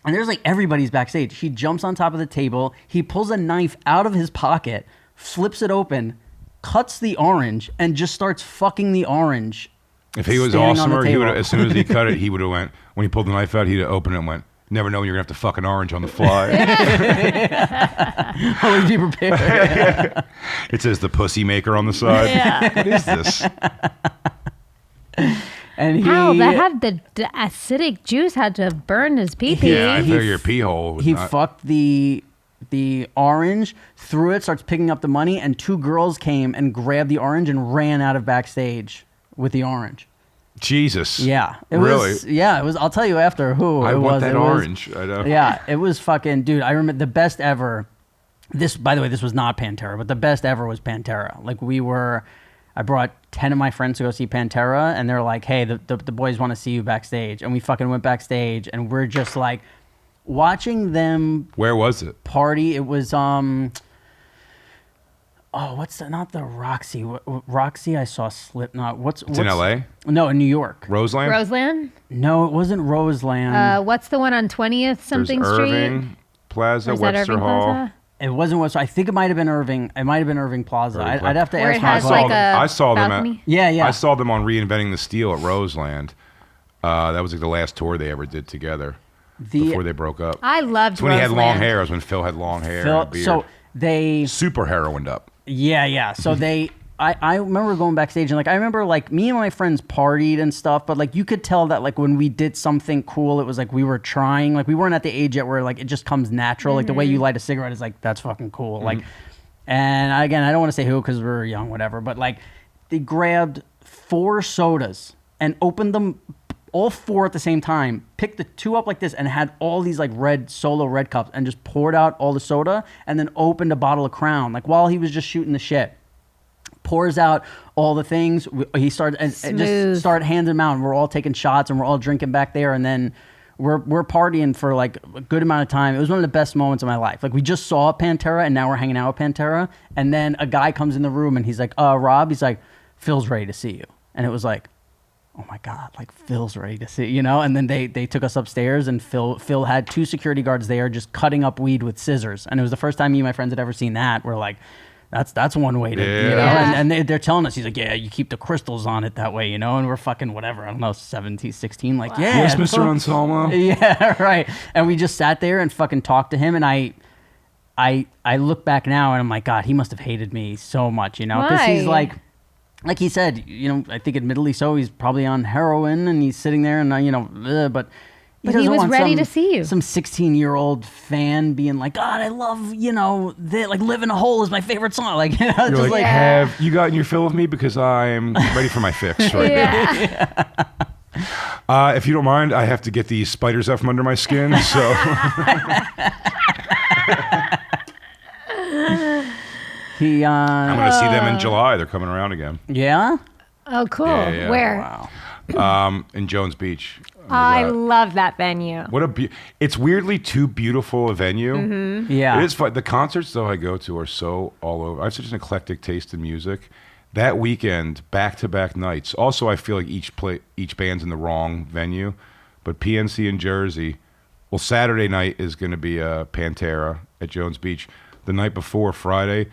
[SPEAKER 2] And there's like everybody's backstage. He jumps on top of the table. He pulls a knife out of his pocket, flips it open, cuts the orange, and just starts fucking the orange.
[SPEAKER 3] If he was awesomer, he would as soon as he cut it, he would have went, when he pulled the knife out, he'd have opened it and went, never know when you're going to have to fuck an orange on the fly.
[SPEAKER 2] Always be prepared.
[SPEAKER 3] It says the pussy maker on the side.
[SPEAKER 1] Yeah.
[SPEAKER 3] What is this?
[SPEAKER 2] And
[SPEAKER 1] that had the acidic juice had to burn his pee-pee.
[SPEAKER 3] Yeah, I figure your pee hole.
[SPEAKER 2] He fucked the orange, threw it, starts picking up the money, and two girls came and grabbed the orange and ran out of backstage with the orange.
[SPEAKER 3] Jesus.
[SPEAKER 2] Yeah. It
[SPEAKER 3] was.
[SPEAKER 2] I'll tell you after who
[SPEAKER 3] I
[SPEAKER 2] it was.
[SPEAKER 3] want that orange. I know.
[SPEAKER 2] Yeah, it was fucking, dude, I remember the best ever. This, by the way, this was not Pantera, but the best ever was Pantera. Like I brought 10 of my friends to go see Pantera, and they're like, hey, the boys want to see you backstage. And we fucking went backstage, and we're just like watching them.
[SPEAKER 3] Where was it?
[SPEAKER 2] Party. It was, not the Roxy. Roxy, I saw Slipknot. What's
[SPEAKER 3] in L.A.?
[SPEAKER 2] No, in New York.
[SPEAKER 3] Roseland?
[SPEAKER 1] Roseland?
[SPEAKER 2] No, it wasn't Roseland.
[SPEAKER 1] What's the one on 20th something
[SPEAKER 3] There's
[SPEAKER 1] Street?
[SPEAKER 3] Irving Plaza,
[SPEAKER 1] Or is that
[SPEAKER 3] Webster
[SPEAKER 1] Irving
[SPEAKER 3] Hall.
[SPEAKER 1] Plaza?
[SPEAKER 2] It wasn't Webster. I think it might have been Irving. It might have been Irving Plaza. I'd have to
[SPEAKER 1] Where
[SPEAKER 2] ask
[SPEAKER 1] it
[SPEAKER 2] my
[SPEAKER 1] has
[SPEAKER 2] buddy.
[SPEAKER 1] like a
[SPEAKER 3] I saw them
[SPEAKER 1] balcony?
[SPEAKER 3] I saw them on Reinventing the Steel at Roseland. That was like the last tour they ever did together before they broke up.
[SPEAKER 1] I loved
[SPEAKER 3] It's when he had
[SPEAKER 1] Roseland.
[SPEAKER 3] long hair. It was when Phil had long hair and a beard.
[SPEAKER 2] So they
[SPEAKER 3] super heroined up.
[SPEAKER 2] Yeah. So I remember going backstage and like I remember like me and my friends partied and stuff, but like you could tell that like when we did something cool, it was like we were trying. Like we weren't at the age yet where like it just comes natural. Like the way you light a cigarette is like that's fucking cool. Like, and again, I don't want to say who because we're young, whatever. But like they grabbed 4 sodas and opened them all 4 at the same time, picked the 2 up like this, and had all these like solo red cups, and just poured out all the soda, and then opened a bottle of Crown, like while he was just shooting the shit. Pours out all the things. He started and just started handing them out, and we're all taking shots, and we're all drinking back there, and then we're partying for like a good amount of time. It was one of the best moments of my life. Like we just saw Pantera, and now we're hanging out with Pantera, and then a guy comes in the room, and he's like, Rob, he's like, Phil's ready to see you, and it was like, oh my God, like Phil's ready to see, and then they took us upstairs, and Phil had 2 security guards there just cutting up weed with scissors. And it was the first time me and my friends had ever seen that. We're like, that's one way to, and they're telling us, he's like, yeah, you keep the crystals on it that way, and we're fucking whatever, I don't know, 17, 16, like, yeah.
[SPEAKER 3] Yes, Mr. Anselmo.
[SPEAKER 2] Yeah, right. And we just sat there and fucking talked to him, and I look back now and I'm like, God, he must have hated me so much, because he's like he said, I think admittedly so, he's probably on heroin and he's sitting there and, but
[SPEAKER 1] he was ready to see you.
[SPEAKER 2] Some 16-year-old fan being like, God, I love, like Live in a Hole is my favorite song. Like,
[SPEAKER 3] You're
[SPEAKER 2] just
[SPEAKER 3] like, have you gotten your fill of me? Because I'm ready for my fix right now. If you don't mind, I have to get these spiders out from under my skin. So. I'm going to see them in July. They're coming around again.
[SPEAKER 2] Yeah?
[SPEAKER 1] Oh, cool.
[SPEAKER 3] Yeah.
[SPEAKER 1] Where?
[SPEAKER 3] Wow. in Jones Beach.
[SPEAKER 1] I love that venue.
[SPEAKER 3] It's weirdly too beautiful a venue.
[SPEAKER 1] Mm-hmm.
[SPEAKER 2] Yeah.
[SPEAKER 3] It is fun. The concerts though I go to are so all over. I have such an eclectic taste in music. That weekend, back-to-back nights. Also, I feel like each band's in the wrong venue. But PNC in Jersey. Well, Saturday night is going to be Pantera at Jones Beach. The night before, Friday,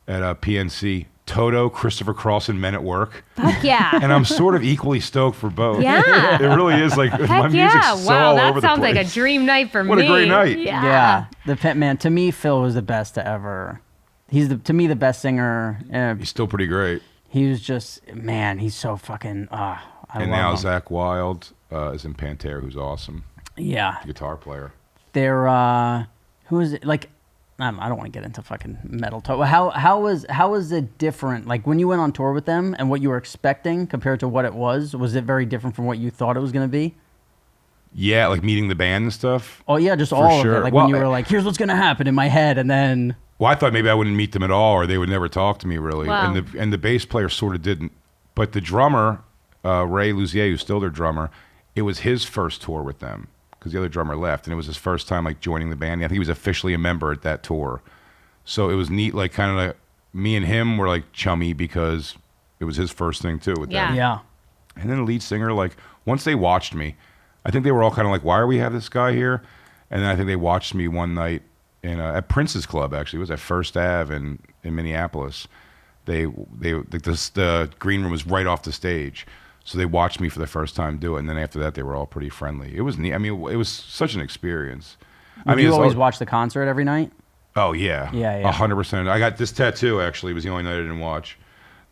[SPEAKER 3] at PNC, Toto, Christopher Cross, and Men at Work.
[SPEAKER 1] Fuck yeah.
[SPEAKER 3] And I'm sort of equally stoked for both.
[SPEAKER 1] Yeah.
[SPEAKER 3] It really is like
[SPEAKER 1] Heck
[SPEAKER 3] my music's
[SPEAKER 1] yeah.
[SPEAKER 3] so
[SPEAKER 1] Wow,
[SPEAKER 3] all
[SPEAKER 1] that
[SPEAKER 3] over the
[SPEAKER 1] sounds
[SPEAKER 3] place.
[SPEAKER 1] like a dream night for me.
[SPEAKER 3] What a great night.
[SPEAKER 1] Yeah.
[SPEAKER 2] The Pet Man. To me, Phil was the best to ever. He's to me the best singer.
[SPEAKER 3] He's still pretty great.
[SPEAKER 2] He was just, man, he's so fucking. I
[SPEAKER 3] And
[SPEAKER 2] love
[SPEAKER 3] now
[SPEAKER 2] him.
[SPEAKER 3] Zach Wilde is in Pantera, who's awesome.
[SPEAKER 2] Yeah.
[SPEAKER 3] Guitar player.
[SPEAKER 2] They're who is it? Like, I don't want to get into fucking metal talk. How was it different? Like when you went on tour with them and what you were expecting compared to what it was it very different from what you thought it was going to be?
[SPEAKER 3] Yeah, like meeting the band and stuff.
[SPEAKER 2] Oh yeah, just
[SPEAKER 3] For
[SPEAKER 2] all
[SPEAKER 3] sure.
[SPEAKER 2] of it. Like
[SPEAKER 3] Well,
[SPEAKER 2] when you were like, here's what's going to happen in my head, and then.
[SPEAKER 3] Well, I thought maybe I wouldn't meet them at all, or they would never talk to me really.
[SPEAKER 1] Wow.
[SPEAKER 3] And the bass player sort of didn't. But the drummer, Ray Luzier, who's still their drummer, it was his first tour with them because the other drummer left, and it was his first time like joining the band. I think he was officially a member at that tour, so it was neat. Like kind of like me and him were like chummy because it was his first thing too with them.
[SPEAKER 2] Yeah.
[SPEAKER 3] And then the lead singer, like once they watched me, I think they were all kind of like, "Why are we have this guy here?" And then I think they watched me one night at Prince's Club. Actually, it was at First Ave in Minneapolis. The green room was right off the stage, so they watched me for the first time do it. And then after that, they were all pretty friendly. It was neat. I mean, it was such an experience.
[SPEAKER 2] Did you always watch the concert every night?
[SPEAKER 3] Oh yeah,
[SPEAKER 2] Yeah.
[SPEAKER 3] 100%. I got this tattoo. Actually, it was the only night I didn't watch.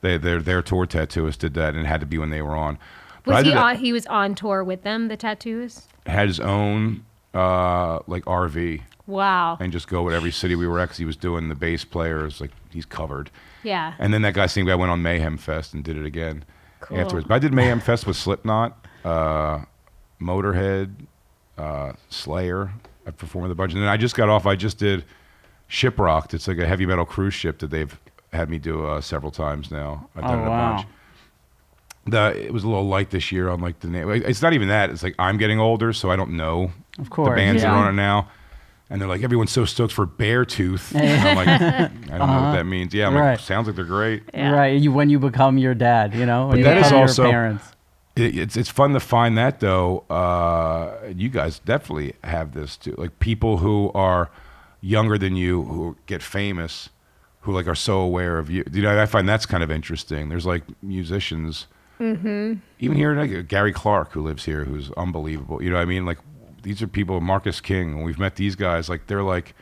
[SPEAKER 3] Their tour tattooist did that, and it had to be when they were on. But
[SPEAKER 1] He was on tour with them, the tattoos?
[SPEAKER 3] had his own like RV.
[SPEAKER 1] Wow.
[SPEAKER 3] And just go at every city we were at, 'cause he was doing the bass players, like he's covered.
[SPEAKER 1] Yeah.
[SPEAKER 3] And then that same guy went on Mayhem Fest and did it again
[SPEAKER 1] Cool.
[SPEAKER 3] afterwards. But I did Mayhem Fest with Slipknot, Motorhead, Slayer. I performed with a bunch. And then I just got off. I just did Shiprocked. It's like a heavy metal cruise ship that they've had me do several times now. I've done it a bunch. It was a little light this year on like the name. It's not even that. It's like I'm getting older, so I don't know
[SPEAKER 2] Of course,
[SPEAKER 3] the bands that
[SPEAKER 2] yeah.
[SPEAKER 3] are on it now. And they're like, everyone's so stoked for Beartooth. And I'm like, I don't know what that means. Yeah, I'm
[SPEAKER 2] Right.
[SPEAKER 3] like, sounds like they're great.
[SPEAKER 1] Yeah.
[SPEAKER 2] Right. When you become your dad, when
[SPEAKER 3] But
[SPEAKER 2] you
[SPEAKER 3] that is
[SPEAKER 2] become
[SPEAKER 3] also-
[SPEAKER 2] your parents.
[SPEAKER 3] It's fun to find that though. You guys definitely have this too. Like people who are younger than you who get famous, who like are so aware of you. I find that's kind of interesting. There's like musicians, even here, like Gary Clark, who lives here, who's unbelievable. You know what I mean? Like these are people, Marcus King. When we've met these guys, like they're like,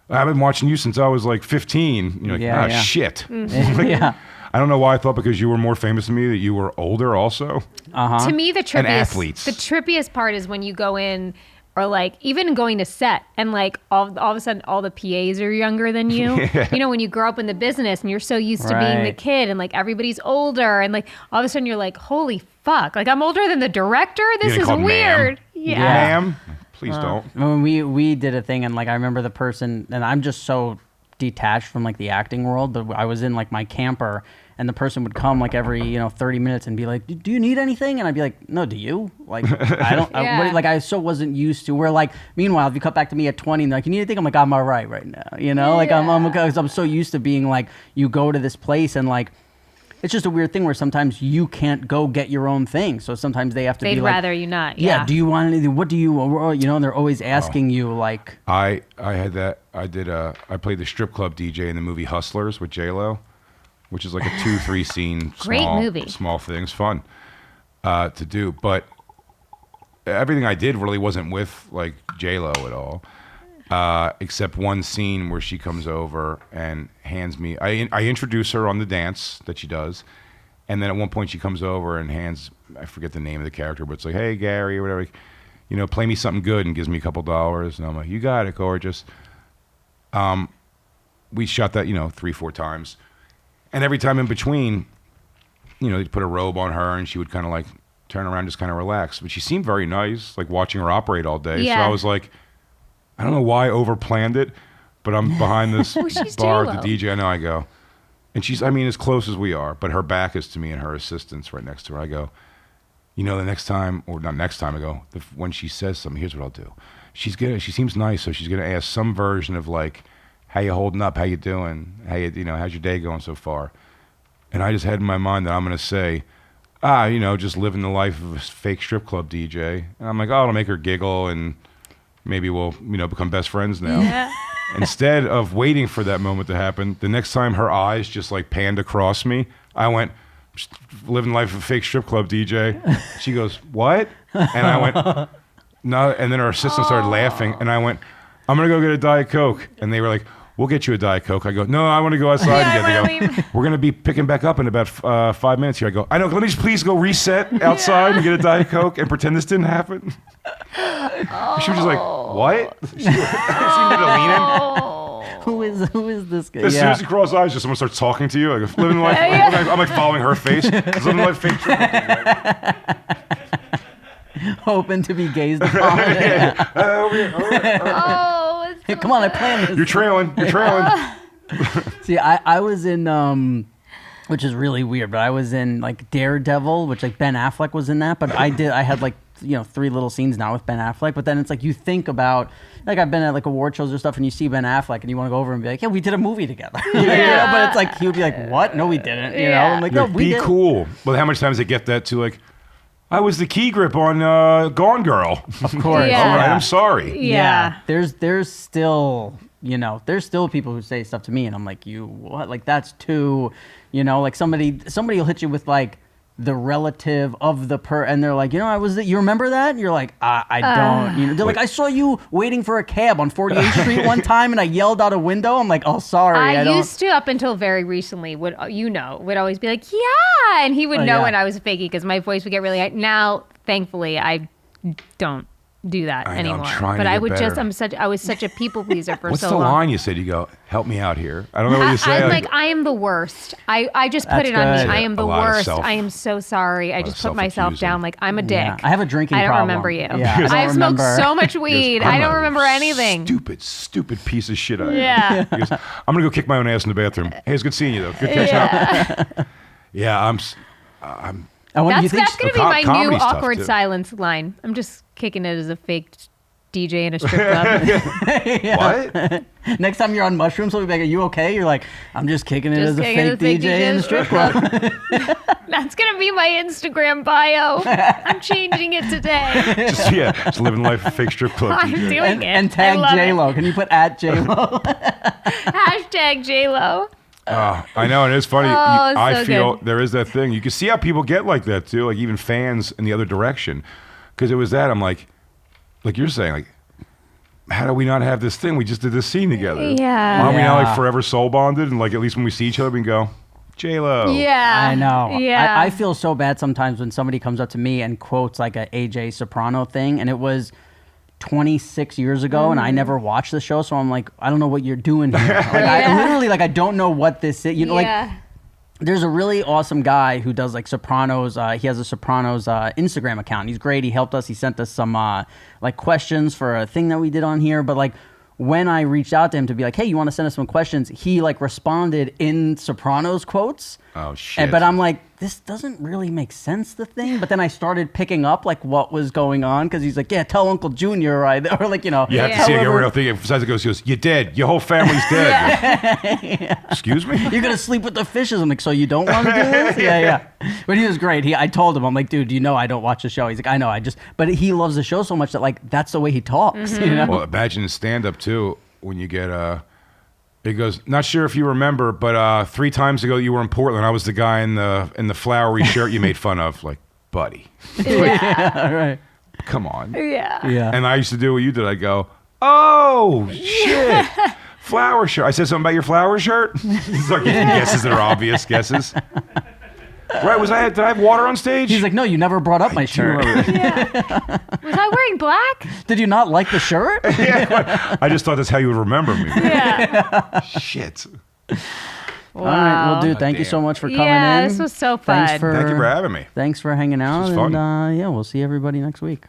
[SPEAKER 3] I've been watching you since I was like 15. You're like,
[SPEAKER 2] Yeah.
[SPEAKER 3] shit.
[SPEAKER 2] Yeah.
[SPEAKER 3] I don't know why I thought because you were more famous than me that you were older also.
[SPEAKER 1] To me, the
[SPEAKER 3] And athletes.
[SPEAKER 1] trippiest part is when you go in, or like even going to set, and like all of a sudden all the PAs are younger than you. You know, when you grow up in the business and you're so used to being the
[SPEAKER 2] Right.
[SPEAKER 1] kid, and like everybody's older, and like all of a sudden you're like, holy fuck! Like I'm older than the director. This
[SPEAKER 3] Getting
[SPEAKER 1] is
[SPEAKER 3] called ma'am.
[SPEAKER 1] weird. Yeah.
[SPEAKER 3] Ma'am, please don't.
[SPEAKER 2] When we did a thing, and like I remember the person, and I'm just so detached from like the acting world, but I was in like my camper, and the person would come like every 30 minutes and be like, do you need anything? And I'd be like, no, do you? Like I don't.
[SPEAKER 1] Yeah.
[SPEAKER 2] I so wasn't used to. Where like meanwhile, if you cut back to me at 20 and like you need anything, I'm like, I'm all right now. Like I'm so used to being like, you go to this place and like. It's just a weird thing where sometimes you can't go get your own thing. So sometimes they have to
[SPEAKER 1] They'd
[SPEAKER 2] be like,
[SPEAKER 1] rather you not.
[SPEAKER 2] yeah,
[SPEAKER 1] Yeah.
[SPEAKER 2] do you want anything? What do you, and they're always asking you like.
[SPEAKER 3] I had that. I played the strip club DJ in the movie Hustlers with J.Lo, which is like a 2-3 scene
[SPEAKER 1] Great movie.
[SPEAKER 3] small things, fun to do. But everything I did really wasn't with like J.Lo at all, except one scene where she comes over and hands me. I introduce her on the dance that she does, and then at one point she comes over and hands. I forget the name of the character, but it's like, hey Gary or whatever. Play me something good, and gives me a couple $, and I'm like, you got it, gorgeous. We shot that, 3-4 times, and every time in between, they'd put a robe on her, and she would kind of like turn around, just kind of relax. But she seemed very nice, like watching her operate all day. So
[SPEAKER 1] Yeah.
[SPEAKER 3] I was like, I don't know why I overplanned it, but I'm behind this
[SPEAKER 1] she's
[SPEAKER 3] bar
[SPEAKER 1] J.Lo.
[SPEAKER 3] at the DJ, and I go, and she's, as close as we are, but her back is to me and her assistant's right next to her. I go, you know, the next time, or not next time, I go, when she says something, here's what I'll do. She seems nice, so she's gonna ask some version of like, how you holding up? How you doing? How's your day going so far? And I just had in my mind that I'm gonna say, just living the life of a fake strip club DJ. And I'm like, oh, it'll make her giggle, and maybe we'll, become best friends now.
[SPEAKER 1] Yeah.
[SPEAKER 3] Instead of waiting for that moment to happen, the next time her eyes just like panned across me, I went, just living the life of a fake strip club DJ. She goes, what? And I went, no. And then her assistant started laughing, and I went, I'm gonna go get a Diet Coke. And they were like, we'll get you a Diet Coke. I go, no, I want to go outside and get. They go, we're gonna be picking back up in about 5 minutes here. I go, I know. Let me just please go reset outside and get a Diet Coke and pretend this didn't happen. She was just like, what? She did a lean in.
[SPEAKER 2] Who is this guy?
[SPEAKER 3] As soon as you cross eyes, just someone starts talking to you. I go, living life. I'm like following her face. Living life fake trip.
[SPEAKER 2] Hoping to be gazed upon. Hey, come on, I planned this.
[SPEAKER 3] You're trailing.
[SPEAKER 2] See, I was in, which is really weird, but I was in like Daredevil, which like Ben Affleck was in that, but I had like, 3 little scenes now with Ben Affleck, but then it's like you think about, like I've been at like award shows or stuff and you see Ben Affleck and you want to go over and be like, yeah, we did a movie together.
[SPEAKER 1] Yeah.
[SPEAKER 2] But it's like, he would be like, what? No, we didn't. I'm like, no, we did.
[SPEAKER 3] Be cool. Well, how much times they get that to like, I was the key grip on Gone Girl.
[SPEAKER 2] Of course.
[SPEAKER 1] Yeah.
[SPEAKER 3] All right, I'm sorry.
[SPEAKER 1] Yeah.
[SPEAKER 2] There's still, there's still people who say stuff to me and I'm like, you what? Like that's too, like somebody will hit you with like the relative of the and they're like, you remember that? And you're like, I don't. They're like, I saw you waiting for a cab on 48th Street one time and I yelled out a window. I'm like, oh, sorry.
[SPEAKER 1] I used to, up until very recently, would always be like, yeah. And he would know when I was faking because my voice would get really high. Now, thankfully, I don't do that anymore. But I would better. I was such a people pleaser for
[SPEAKER 3] What's
[SPEAKER 1] so long.
[SPEAKER 3] What's the line you said? You go, help me out here. I don't know what you say.
[SPEAKER 1] I'm like, I am the worst. I just put it on me. I am the worst.
[SPEAKER 3] I
[SPEAKER 1] am so sorry. I just put myself down like I'm a dick.
[SPEAKER 2] Yeah. I have a drinking problem.
[SPEAKER 1] I don't remember you.
[SPEAKER 2] Yeah,
[SPEAKER 1] I've smoked so much weed. I don't remember anything.
[SPEAKER 3] Stupid piece of shit I am.
[SPEAKER 1] Yeah.
[SPEAKER 3] He goes, I'm going to go kick my own ass in the bathroom. Hey, it's good seeing you, though. Good catching up. Yeah, I'm
[SPEAKER 1] That's going to be my new awkward
[SPEAKER 3] too.
[SPEAKER 1] Silence line. I'm just kicking it as a fake DJ in a strip club.
[SPEAKER 3] What?
[SPEAKER 2] Next time you're on mushrooms, they'll be like, are you okay? You're like, I'm just kicking it as a fake DJ in a strip club.
[SPEAKER 1] That's going to be my Instagram bio. I'm changing it today.
[SPEAKER 3] Just living life of fake strip club
[SPEAKER 1] I'm
[SPEAKER 3] DJ.
[SPEAKER 1] doing it.
[SPEAKER 2] And tag J.Lo. Can you put at J.Lo?
[SPEAKER 1] Hashtag J.Lo.
[SPEAKER 3] I know, and it's funny. I feel there is that thing. You can see how people get like that too, like even fans in the other direction. Because it was that, I'm like you're saying, like, how do we not have this thing? We just did this scene together.
[SPEAKER 1] Yeah.
[SPEAKER 3] Aren't we now like forever soul bonded? And like at least when we see each other, we can go, J.Lo.
[SPEAKER 1] Yeah.
[SPEAKER 2] I know.
[SPEAKER 1] Yeah.
[SPEAKER 2] I feel so bad sometimes when somebody comes up to me and quotes like a AJ Soprano thing, and it was 26 years ago and I never watched the show, so I'm like, I don't know what you're doing here. Like I literally I don't know what this is. Like there's a really awesome guy who does like Sopranos. He has a Sopranos Instagram account. He's great. He helped us. He sent us some like questions for a thing that we did on here. But like when I reached out to him to be like, hey, you want to send us some questions? He like responded in Sopranos quotes.
[SPEAKER 3] Oh shit.
[SPEAKER 2] But I'm like, this doesn't really make sense, the thing. But then I started picking up like what was going on because he's like, yeah, tell Uncle Junior, right? Or like,
[SPEAKER 3] you have to see a real thing. Besides it goes, you're dead. Your whole family's dead. Excuse me?
[SPEAKER 2] You're gonna sleep with the fishes. I'm like, so you don't want to do this? Yeah. But he was great. I told him, I'm like, dude, I don't watch the show. He's like, I know. But he loves the show so much that like that's the way he talks.
[SPEAKER 1] Mm-hmm.
[SPEAKER 3] Well, imagine stand up too when you get He goes, not sure if you remember, but 3 times ago you were in Portland. I was the guy in the flowery shirt you made fun of. Like, buddy.
[SPEAKER 2] Yeah, right.
[SPEAKER 3] Come on.
[SPEAKER 1] Yeah.
[SPEAKER 3] And I used to do what you did. I go, oh, shit. Flower shirt. I said something about your flower shirt? Start getting guesses that are obvious guesses. Right, did I have water on stage?
[SPEAKER 2] He's like, no, you never brought up my shirt.
[SPEAKER 1] Was I wearing black?
[SPEAKER 2] Did you not like the shirt?
[SPEAKER 3] I just thought that's how you would remember me.
[SPEAKER 1] Yeah.
[SPEAKER 3] Shit.
[SPEAKER 2] Wow. All right, well, dude, thank you so much for coming in.
[SPEAKER 1] Yeah, this was so fun.
[SPEAKER 3] Thank you for having me.
[SPEAKER 2] Thanks for hanging out.
[SPEAKER 3] This was fun.
[SPEAKER 2] And we'll see everybody next week.